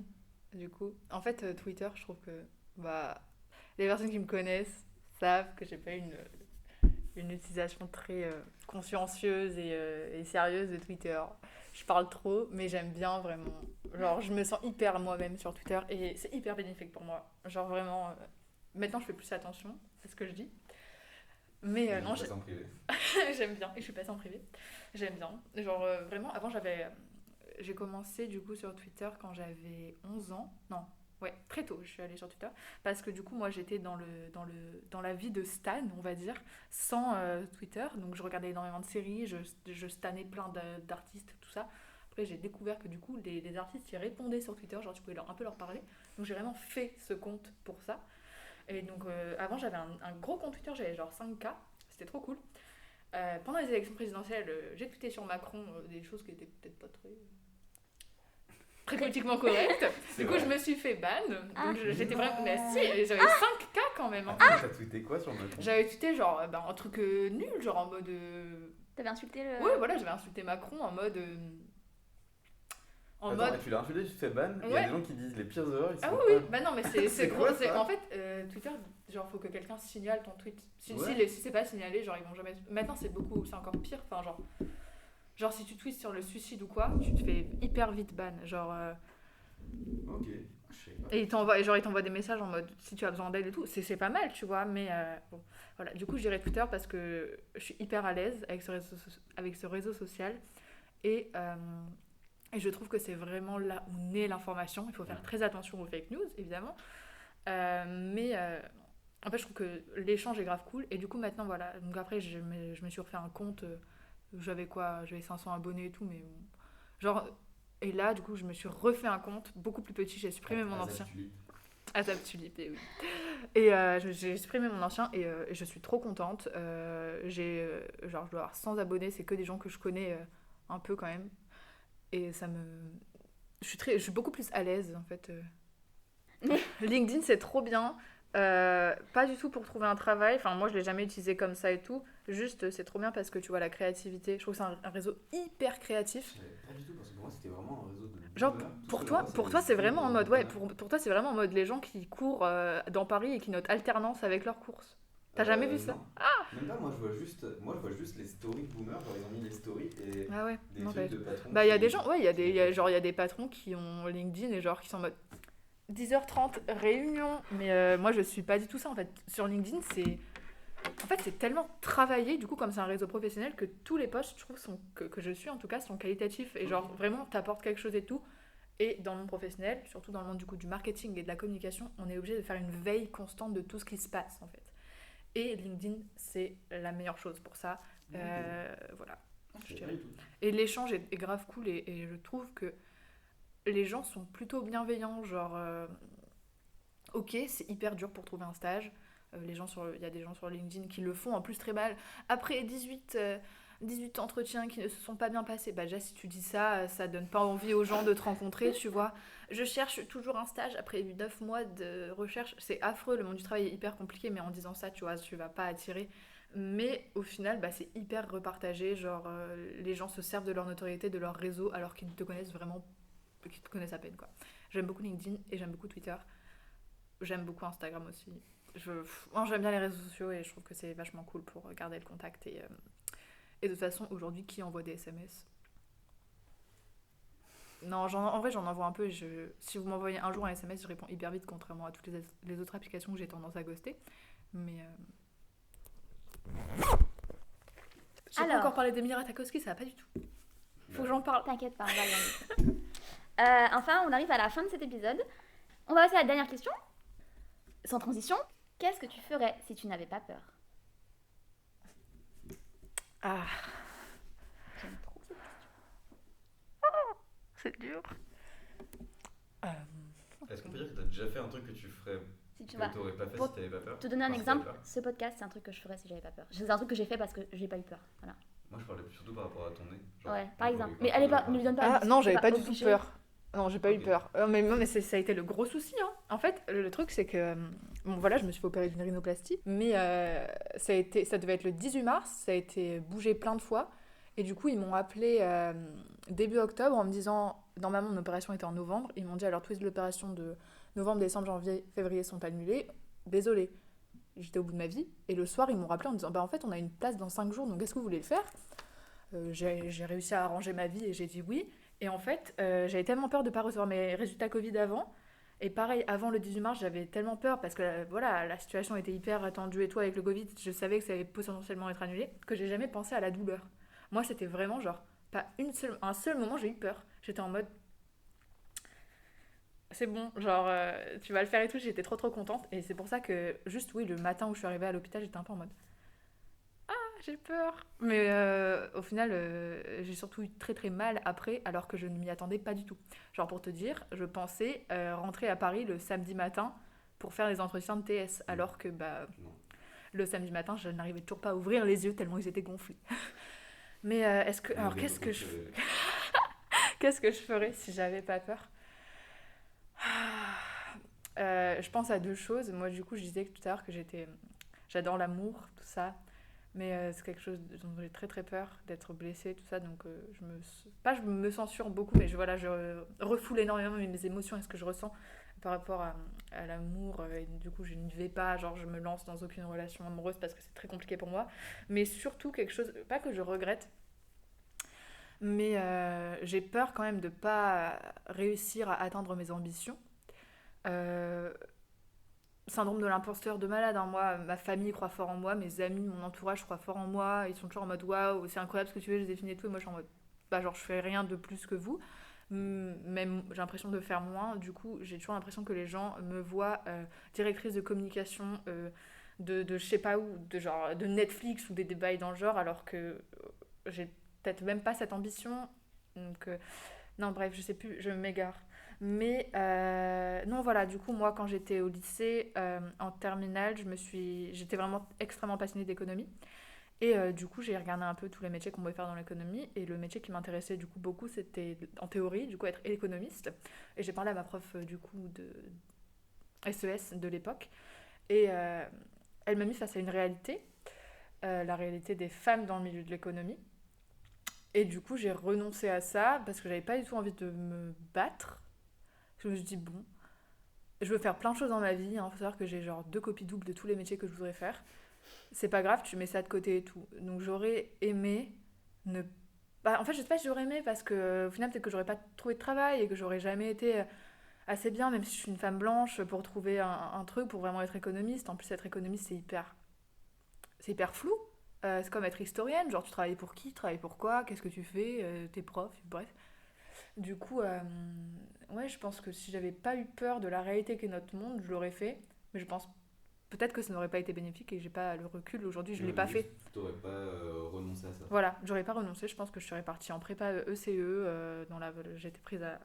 du coup. En fait, Twitter, je trouve que bah, les personnes qui me connaissent savent que j'ai pas une utilisation très consciencieuse et sérieuse de Twitter. Je parle trop, mais j'aime bien vraiment. Genre, je me sens hyper moi-même sur Twitter et c'est hyper bénéfique pour moi. Genre, vraiment, maintenant, je fais plus attention à ce que je dis. Mais non, je passe en privé. j'aime bien. Et je suis passée en privé. J'aime bien. Genre, vraiment, avant, j'ai commencé du coup sur Twitter quand j'avais 11 ans. Non, ouais, très tôt, je suis allée sur Twitter. Parce que du coup, moi, j'étais dans la vie de Stan, on va dire, sans Twitter. Donc, je regardais énormément de séries, je stannais plein d'artistes, tout ça. Après, j'ai découvert que du coup, les artistes, ils répondaient sur Twitter, genre, tu pouvais un peu leur parler. Donc, j'ai vraiment fait ce compte pour ça. Et donc, avant, j'avais un gros compte Twitter, j'avais genre 5K. C'était trop cool. Pendant les élections présidentielles, j'ai tweeté sur Macron des choses qui étaient peut-être pas très politiquement correctes. Du coup, je me suis fait ban. Donc, j'étais vraiment. Mais si, j'avais 5K quand même. Hein. Attends, t'as tweeté quoi sur Macron? J'avais tweeté genre un truc nul, genre en mode. T'avais insulté le. Ouais, voilà, j'avais insulté Macron en mode. Attends, mais tu l'as insulté, tu te fais ban, et il y a Ouais. des gens qui disent les pires erreurs, ils Ah sont oui, pas- bah non, mais C'est c'est quoi, gros. ça? En fait, Twitter, genre, faut que quelqu'un signale ton tweet. Si Ouais. c'est pas signalé, genre, ils vont jamais. Maintenant, c'est encore pire. Enfin, genre, si tu tweets sur le suicide ou quoi, tu te fais hyper vite ban. Genre. Ok, je sais pas. Et ils t'envoient des messages en mode si tu as besoin d'aide et tout. C'est pas mal, tu vois, mais bon. Voilà, du coup, je dirais Twitter parce que je suis hyper à l'aise avec ce réseau social. Et je trouve que c'est vraiment là où naît l'information. Il faut faire très attention aux fake news, évidemment. Mais en fait, je trouve que l'échange est grave cool. Et du coup, maintenant, voilà. Donc après, je me suis refait un compte. J'avais 500 abonnés et tout, mais bon. Genre. Et là, du coup, je me suis refait un compte beaucoup plus petit. J'ai supprimé mon ancien. Azap Tulip, et oui. Et j'ai supprimé mon ancien et je suis trop contente. Je dois avoir 100 abonnés, c'est que des gens que je connais un peu quand même. Et je suis beaucoup plus à l'aise en fait. LinkedIn, c'est trop bien. Pas du tout pour trouver un travail. Enfin, moi, je l'ai jamais utilisé comme ça et tout. Juste, c'est trop bien parce que tu vois la créativité. Je trouve que c'est un réseau hyper créatif. Pas du tout, parce que pour moi, c'était vraiment un réseau de. Genre, boomers. pour Tout ce toi, que je pour vois, toi, c'est des vraiment en vidéos mode, de ouais, boomers. pour toi, c'est vraiment en mode les gens qui courent dans Paris et qui notent alternance avec leurs courses. T'as jamais vu ça? Non. Même pas, moi je vois juste les stories de boomers, genre ils ont mis les stories et Ah ouais, des non, trucs de patrons. bah, il y a qui- des gens, ouais, il y a des patrons qui ont LinkedIn et genre qui sont en mode 10h30 réunion. Mais moi, je suis pas du tout ça en fait. Sur LinkedIn, c'est tellement travaillé, du coup, comme c'est un réseau professionnel, que tous les posts, je trouve, que je suis en tout cas, sont qualitatifs et genre vraiment t'apportes quelque chose et tout. Et dans le monde professionnel, surtout dans le monde du coup du marketing et de la communication, on est obligé de faire une veille constante de tout ce qui se passe en fait. Et LinkedIn, c'est la meilleure chose pour ça. Voilà. Je dirais. pas du tout. Et l'échange est grave cool et je trouve que les gens sont plutôt bienveillants. Genre, ok, c'est hyper dur pour trouver un stage. Il y a des gens sur LinkedIn qui le font en plus très mal. Après 18 entretiens qui ne se sont pas bien passés, bah déjà si tu dis ça, ça donne pas envie aux gens de te rencontrer, tu vois. Je cherche toujours un stage après 9 mois de recherche. C'est affreux, le monde du travail est hyper compliqué, mais en disant ça, tu vois, tu vas pas attirer. Mais au final, bah, c'est hyper repartagé. Genre, les gens se servent de leur notoriété, de leur réseau, alors qu'ils te connaissent vraiment, qu'ils te connaissent à peine, quoi. J'aime beaucoup LinkedIn et j'aime beaucoup Twitter. J'aime beaucoup Instagram aussi. Moi, j'aime bien les réseaux sociaux et je trouve que c'est vachement cool pour garder le contact. Et de toute façon, aujourd'hui, qui envoie des SMS? Non, en vrai, j'en envoie un peu. Si vous m'envoyez un jour un SMS, je réponds hyper vite, contrairement à toutes les autres applications que j'ai tendance à ghoster. Mais. J'ai pas Alors. encore parlé d'Emira Tarkovsky, ça va pas du tout. Faut que j'en parle. T'inquiète pas, on va y aller. Enfin, on arrive à la fin de cet épisode. On va passer à la dernière question. Sans transition, qu'est-ce que tu ferais si tu n'avais pas peur? Ah, J'aime trop cette question. c'est dur. Est-ce qu'on peut dire que t'as déjà fait un truc que tu ferais Si tu que vas t'aurais pas fait pour si t'avais pas peur? te donner un Enfin, si t'avais exemple, peur. ce podcast, c'est un truc que je ferais si j'avais pas peur. C'est un truc que j'ai fait parce que j'ai pas eu peur. Voilà. Moi, je parlais surtout par rapport à ton nez. Genre, Ouais, par quand exemple. quand Mais tu allez pas, parlais ne lui donne pas. Ah non, j'avais pas du tout obligé. peur. Non, j'ai pas eu Ok. peur. Mais ça a été le gros souci. Hein. En fait, le truc, c'est que. Bon, voilà, je me suis fait opérer d'une rhinoplastie. Mais ça devait être le 18 mars. Ça a été bougé plein de fois. Et du coup, ils m'ont appelé début octobre en me disant. Normalement, mon opération était en novembre. Ils m'ont dit alors, toutes les opérations de novembre, décembre, janvier, février sont annulées. Désolée. J'étais au bout de ma vie. Et le soir, ils m'ont rappelé en me disant bah, en fait, on a une place dans 5 jours, donc est-ce que vous voulez le faire? J'ai réussi à arranger ma vie et j'ai dit oui. Et en fait, j'avais tellement peur de ne pas recevoir mes résultats Covid avant. Et pareil, avant le 18 mars, j'avais tellement peur parce que voilà, la situation était hyper tendue et tout avec le Covid. Je savais que ça allait potentiellement être annulé, que j'ai jamais pensé à la douleur. Moi, c'était vraiment genre, pas un seul moment, j'ai eu peur. J'étais en mode, c'est bon, genre, tu vas le faire et tout. J'étais trop contente. Et c'est pour ça que, juste oui, le matin où je suis arrivée à l'hôpital, j'étais un peu en mode, j'ai peur. Mais au final, j'ai surtout eu très mal après, alors que je ne m'y attendais pas du tout. Genre pour te dire, je pensais rentrer à Paris le samedi matin pour faire les entretiens de TS, alors que bah, Non. le samedi matin, je n'arrivais toujours pas à ouvrir les yeux tellement ils étaient gonflés. Mais alors qu'est-ce que je ferais si j'avais pas peur? Je pense à deux choses. Moi, du coup, je disais tout à l'heure que j'adore l'amour, tout ça. Mais c'est quelque chose dont j'ai très peur, d'être blessée, tout ça. Donc je me censure beaucoup, mais je refoule énormément mes émotions et ce que je ressens par rapport à l'amour. Et du coup, je n'y vais pas, genre je me lance dans aucune relation amoureuse parce que c'est très compliqué pour moi. Mais surtout quelque chose, pas que je regrette, mais j'ai peur quand même de pas réussir à atteindre mes ambitions. Euh, Syndrome de l'imposteur de malade, hein. Moi, ma famille croit fort en moi, mes amis, mon entourage croit fort en moi, ils sont toujours en mode waouh, c'est incroyable ce que tu fais, Joséphine et tout, et moi je suis en mode bah, genre je fais rien de plus que vous, même j'ai l'impression de faire moins. Du coup, j'ai toujours l'impression que les gens me voient directrice de communication de je sais pas où, de genre de Netflix ou des bails dans le genre, alors que j'ai peut-être même pas cette ambition. Donc, non, bref, je sais plus, je m'égare. Mais non, voilà, du coup, moi, quand j'étais au lycée, en terminale, j'étais vraiment extrêmement passionnée d'économie. Et du coup, j'ai regardé un peu tous les métiers qu'on pouvait faire dans l'économie. Et le métier qui m'intéressait du coup beaucoup, c'était en théorie, du coup, être économiste. Et j'ai parlé à ma prof du coup de SES de l'époque. Et elle m'a mis face à une réalité, la réalité des femmes dans le milieu de l'économie. Et du coup, j'ai renoncé à ça parce que j'avais pas du tout envie de me battre. Je me suis dit, bon, je veux faire plein de choses dans ma vie. Il faut savoir que j'ai genre 2 copies doubles de tous les métiers que je voudrais faire. C'est pas grave, tu mets ça de côté et tout. Donc j'aurais aimé ne pas. En fait, je sais pas si j'aurais aimé parce que au final, peut-être que j'aurais pas trouvé de travail et que j'aurais jamais été assez bien, même si je suis une femme blanche, pour trouver un truc, pour vraiment être économiste. En plus, être économiste, c'est hyper flou. C'est comme être historienne, genre tu travailles pour qui, tu travailles pour quoi, qu'est-ce que tu fais, t'es prof, bref. Du coup, ouais, je pense que si j'avais pas eu peur de la réalité qu'est notre monde, je l'aurais fait. Mais je pense peut-être que ça n'aurait pas été bénéfique et j'ai pas le recul. Aujourd'hui, je l'ai pas fait. T'aurais pas renoncé à ça. Voilà, j'aurais pas renoncé. Je pense que je serais partie en prépa ECE. J'étais prise à.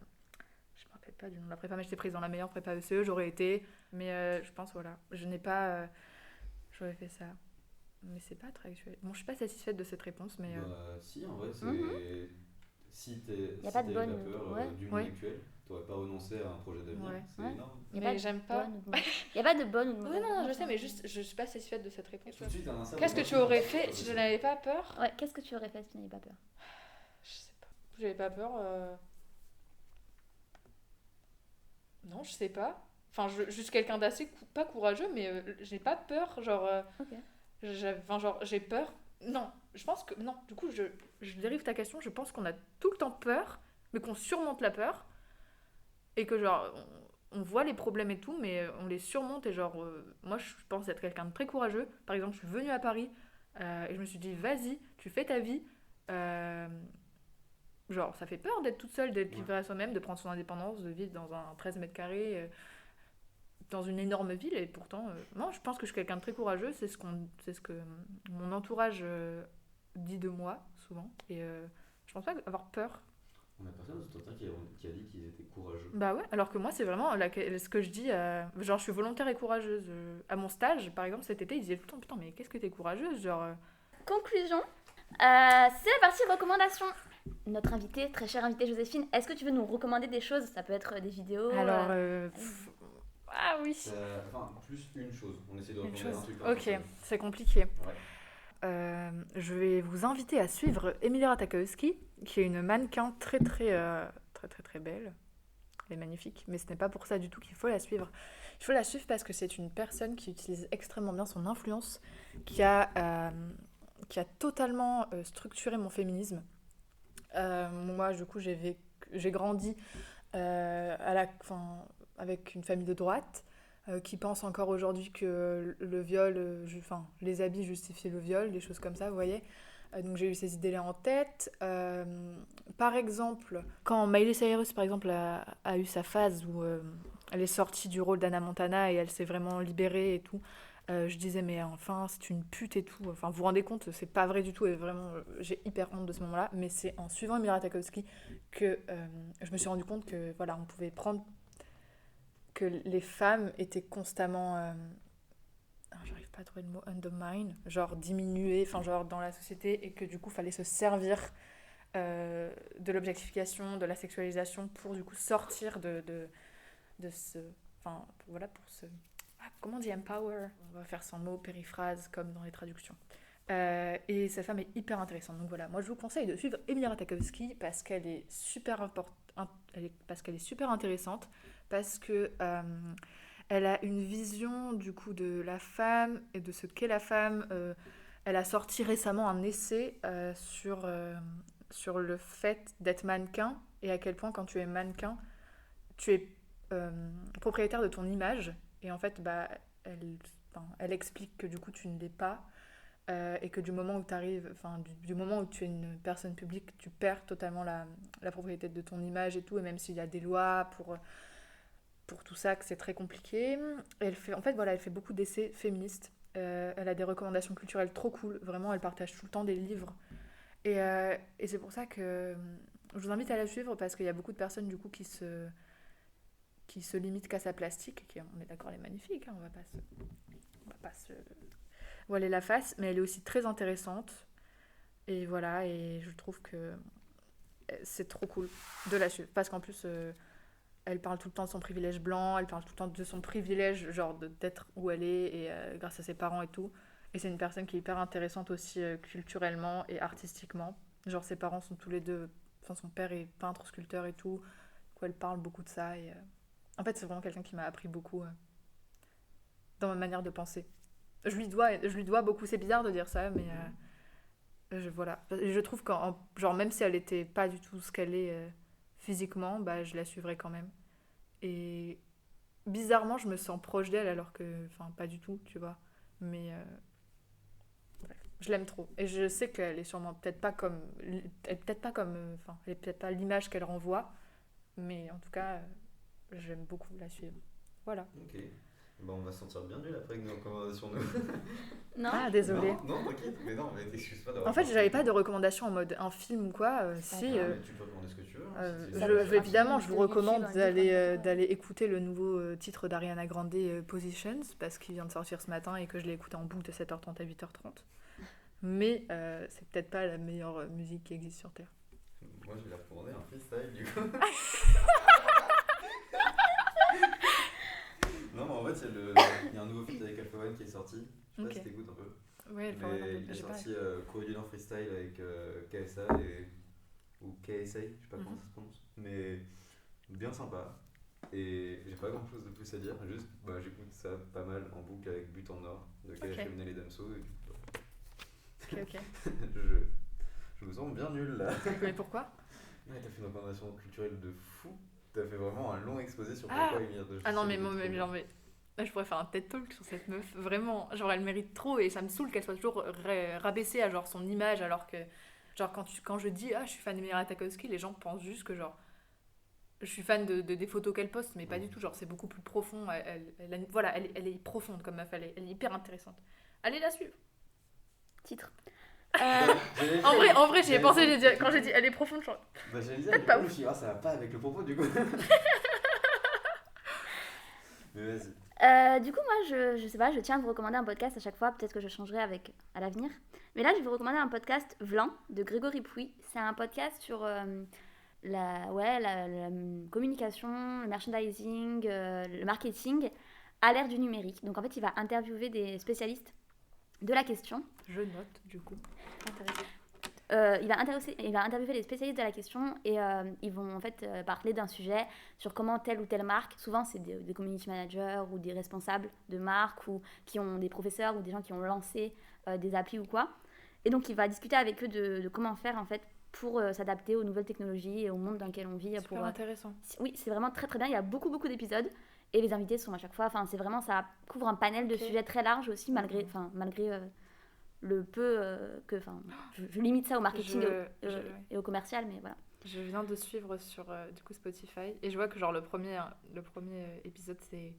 Je me rappelle pas du nom de la prépa, mais j'étais prise dans la meilleure prépa ECE. J'aurais été. Mais je pense, voilà. Je n'ai pas. J'aurais fait ça. Mais c'est pas très actuel. Bon, je suis pas satisfaite de cette réponse, mais. Si, en vrai, c'est. Mhm. Si Y a pas de bonne- peur ouais. du Ouais. monde actuel, t'aurais pas renoncé à un projet d'avenir. Ouais. C'est Ouais. énorme. Y a Mais de j'aime pas. bonne ou de mauvaise- Y a pas de bonne ou de Oui, mauvaise non, je réponse, sais, hein. mais juste, je suis pas satisfaite de cette réponse. Tout de suite, un cerveau Qu'est-ce que tu aurais fait si je n'avais pas peur? Ouais, qu'est-ce que tu aurais fait si tu n'avais pas peur? Je sais pas. J'avais pas peur. Non, je sais pas. Enfin, je suis quelqu'un d'assez pas courageux, mais j'ai pas peur. Genre, Ok. j'ai peur. Non, je pense que. Non, du coup, je dérive ta question. Je pense qu'on a tout le temps peur, mais qu'on surmonte la peur. Et que, genre, on voit les problèmes et tout, mais on les surmonte. Et, genre, moi, je pense être quelqu'un de très courageux. Par exemple, je suis venue à Paris et je me suis dit, vas-y, tu fais ta vie. Genre, ça fait peur d'être toute seule, d'être livrée à soi-même, de prendre son indépendance, de vivre dans un 13 mètres carrés, dans une énorme ville. Et pourtant, non, je pense que je suis quelqu'un de très courageux. C'est ce que mon entourage dit de moi, souvent. Et je pense pas avoir peur. On a personne dans ton qui a dit qu'ils étaient courageux. Bah ouais, alors que moi, c'est vraiment ce que je dis. Genre, je suis volontaire et courageuse. À mon stage, par exemple, cet été, ils disaient tout le temps, putain, mais qu'est-ce que t'es courageuse? Genre. Conclusion. C'est la partie recommandation. Notre invitée, très chère invitée Joséphine, est-ce que tu veux nous recommander des choses? Ça peut être des vidéos. Alors. allez. Ah oui. Enfin, plus une chose. On essaie de Une recommander un chose. truc par Ok, personne. c'est compliqué. Ouais. Je vais vous inviter à suivre Emilia Ratajkowski, qui est une mannequin très belle. Elle est magnifique, mais ce n'est pas pour ça du tout qu'il faut la suivre. Il faut la suivre parce que c'est une personne qui utilise extrêmement bien son influence, qui a totalement structuré mon féminisme. Moi, du coup, j'ai grandi avec une famille de droite qui pense encore aujourd'hui que le viol, les habits justifient le viol, des choses comme ça, vous voyez. Donc j'ai eu ces idées-là en tête. Par exemple, quand Miley Cyrus, par exemple, a eu sa phase où elle est sortie du rôle d'Anna Montana et elle s'est vraiment libérée et tout, je disais, mais enfin, c'est une pute et tout. Enfin, vous vous rendez compte, c'est pas vrai du tout et vraiment, j'ai hyper honte de ce moment-là. Mais c'est en suivant Emilia Ratajkowski que je me suis rendu compte que, voilà, on pouvait prendre que les femmes étaient constamment... j'arrive pas à trouver le mot undermine, genre diminuées, enfin genre dans la société, et que du coup fallait se servir de l'objectification, de la sexualisation pour du coup sortir de ce... Enfin voilà, pour ce... comment on dit empower? On va faire sans mots, périphrase, comme dans les traductions. Et cette femme est hyper intéressante. Donc voilà, moi je vous conseille de suivre Emilia Ratajkowski parce qu'elle est super intéressante, parce que elle a une vision du coup de la femme et de ce qu'est la femme. Elle a sorti récemment un essai sur le fait d'être mannequin et à quel point quand tu es mannequin, tu es propriétaire de ton image. Et en fait, elle explique que du coup tu ne l'es pas et que du moment où tu arrives, du moment où tu es une personne publique, tu perds totalement la propriété de ton image et tout. Et même s'il y a des lois pour tout ça, que c'est très compliqué. Elle fait beaucoup d'essais féministes. Elle a des recommandations culturelles trop cool. Vraiment, elle partage tout le temps des livres. Et c'est pour ça que je vous invite à la suivre parce qu'il y a beaucoup de personnes du coup qui se limitent qu'à sa plastique. On est d'accord, elle est magnifique. Hein, on va pas se voiler la face. Mais elle est aussi très intéressante. Et voilà, et je trouve que c'est trop cool de la suivre. Parce qu'en plus... elle parle tout le temps de son privilège blanc, elle parle tout le temps de son privilège, genre d'être où elle est, et grâce à ses parents et tout. Et c'est une personne qui est hyper intéressante aussi culturellement et artistiquement. Genre ses parents sont tous les deux, son père est peintre, sculpteur et tout. Du coup, elle parle beaucoup de ça. Et, en fait, c'est vraiment quelqu'un qui m'a appris beaucoup dans ma manière de penser. Je lui dois beaucoup, c'est bizarre de dire ça, mais voilà. Je trouve que genre, même si elle était pas du tout ce qu'elle est... physiquement, je la suivrai quand même. Et bizarrement, je me sens proche d'elle alors que... Enfin, pas du tout, tu vois. Mais... bref, je l'aime trop. Et je sais qu'elle est sûrement peut-être pas comme... elle est peut-être pas l'image qu'elle renvoie. Mais en tout cas, j'aime beaucoup la suivre. Voilà. Ok. Bah, on va se sentir bien nul après avec nos recommandations, nous. Non. Ah, désolé. Non, t'inquiète, mais non, mais t'excuses pas d'avoir. En fait, j'avais pas de recommandation en mode un film ou quoi. Si, Mais tu peux recommander ce que tu veux. évidemment, je vous recommande YouTube, un livre, d'aller écouter le nouveau titre d'Ariana Grande, Positions, parce qu'il vient de sortir ce matin et que je l'ai écouté en boucle de 7h30 à 8h30. Mais c'est peut-être pas la meilleure musique qui existe sur Terre. Moi, je vais la recommander un freestyle du coup. Non, mais en fait, il y a un nouveau feat avec Alpha One qui est sorti. Je sais pas Ok. si t'écoutes un peu. Ouais, Mais il est sorti Coréen Freestyle avec KSA ou KSA, je sais pas comment ça se prononce. Mais bien sympa. Et j'ai pas grand chose de plus à dire, juste j'écoute ça pas mal en boucle avec But en Or de KHM Nelly Damso. Ok. Je me sens bien nul là. Mais pourquoi? Ouais, t'as fait une recommandation culturelle de fou. T'as fait vraiment un long exposé sur pourquoi Émir de Ah non, mais là, je pourrais faire un TED Talk sur cette meuf. Vraiment, genre, elle mérite trop et ça me saoule qu'elle soit toujours rabaissée à genre son image, alors que, genre, quand je dis, je suis fan d'Emira Tarkowski, les gens pensent juste que, genre, je suis fan des photos qu'elle poste, mais pas du tout. Genre, c'est beaucoup plus profond. Elle est profonde comme meuf, elle est hyper intéressante. Allez la suivre. Titre. En vrai, j'y ai pensé, quand j'ai dit elle est profonde, genre. J'allais dire, Pas je me suis dit, ça va pas avec le propos du coup. Mais vas-y. Du coup, moi, je sais pas, je tiens à vous recommander un podcast à chaque fois. Peut-être que je changerai à l'avenir. Mais là, je vais vous recommander un podcast Vlan de Grégory Pouy. C'est un podcast sur la communication, le merchandising, le marketing à l'ère du numérique. Donc, en fait, il va interviewer des spécialistes de la question. Je note, du coup. Il va interviewer les spécialistes de la question et ils vont en fait parler d'un sujet sur comment telle ou telle marque, souvent c'est des community managers ou des responsables de marque ou qui ont des professeurs ou des gens qui ont lancé des applis ou quoi. Et donc il va discuter avec eux de comment faire en fait pour s'adapter aux nouvelles technologies et au monde dans lequel on vit. Super intéressant. Oui, c'est vraiment très très bien. Il y a beaucoup d'épisodes et les invités sont à chaque fois. Enfin, c'est vraiment, ça couvre un panel de sujets très large aussi malgré le peu que, enfin, je limite ça au marketing et au commercial, mais voilà. Je viens de suivre sur du coup Spotify et je vois que genre le premier épisode c'est,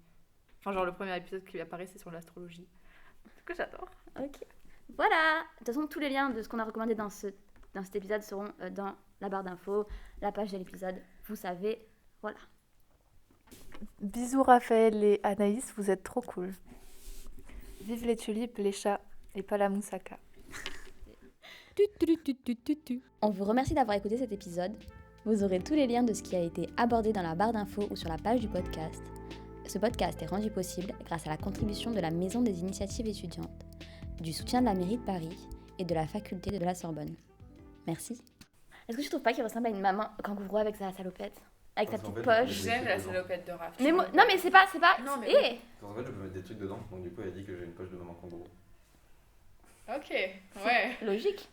enfin genre le premier épisode qui apparaît c'est sur l'astrologie. Du coup j'adore. Ok. Voilà. De toute façon tous les liens de ce qu'on a recommandé dans cet épisode seront dans la barre d'infos, la page de l'épisode. Vous savez, voilà. Bisous Raphaël et Anaïs, vous êtes trop cool. Vive les tulipes, les chats. Et pas la moussaka. On vous remercie d'avoir écouté cet épisode. Vous aurez tous les liens de ce qui a été abordé dans la barre d'infos ou sur la page du podcast. Ce podcast est rendu possible grâce à la contribution de la Maison des Initiatives Étudiantes, du soutien de la mairie de Paris et de la faculté de la Sorbonne. Merci. Est-ce que tu trouves pas qu'il ressemble à une maman kangourou avec sa salopette? Avec sa petite poche? J'aime la salopette de Raph. Mais non mais c'est pas... Non, mais Eh En fait, je peux mettre des trucs dedans, donc du coup, elle a dit que j'ai une poche de maman kangourou. Ok, ouais. Logique.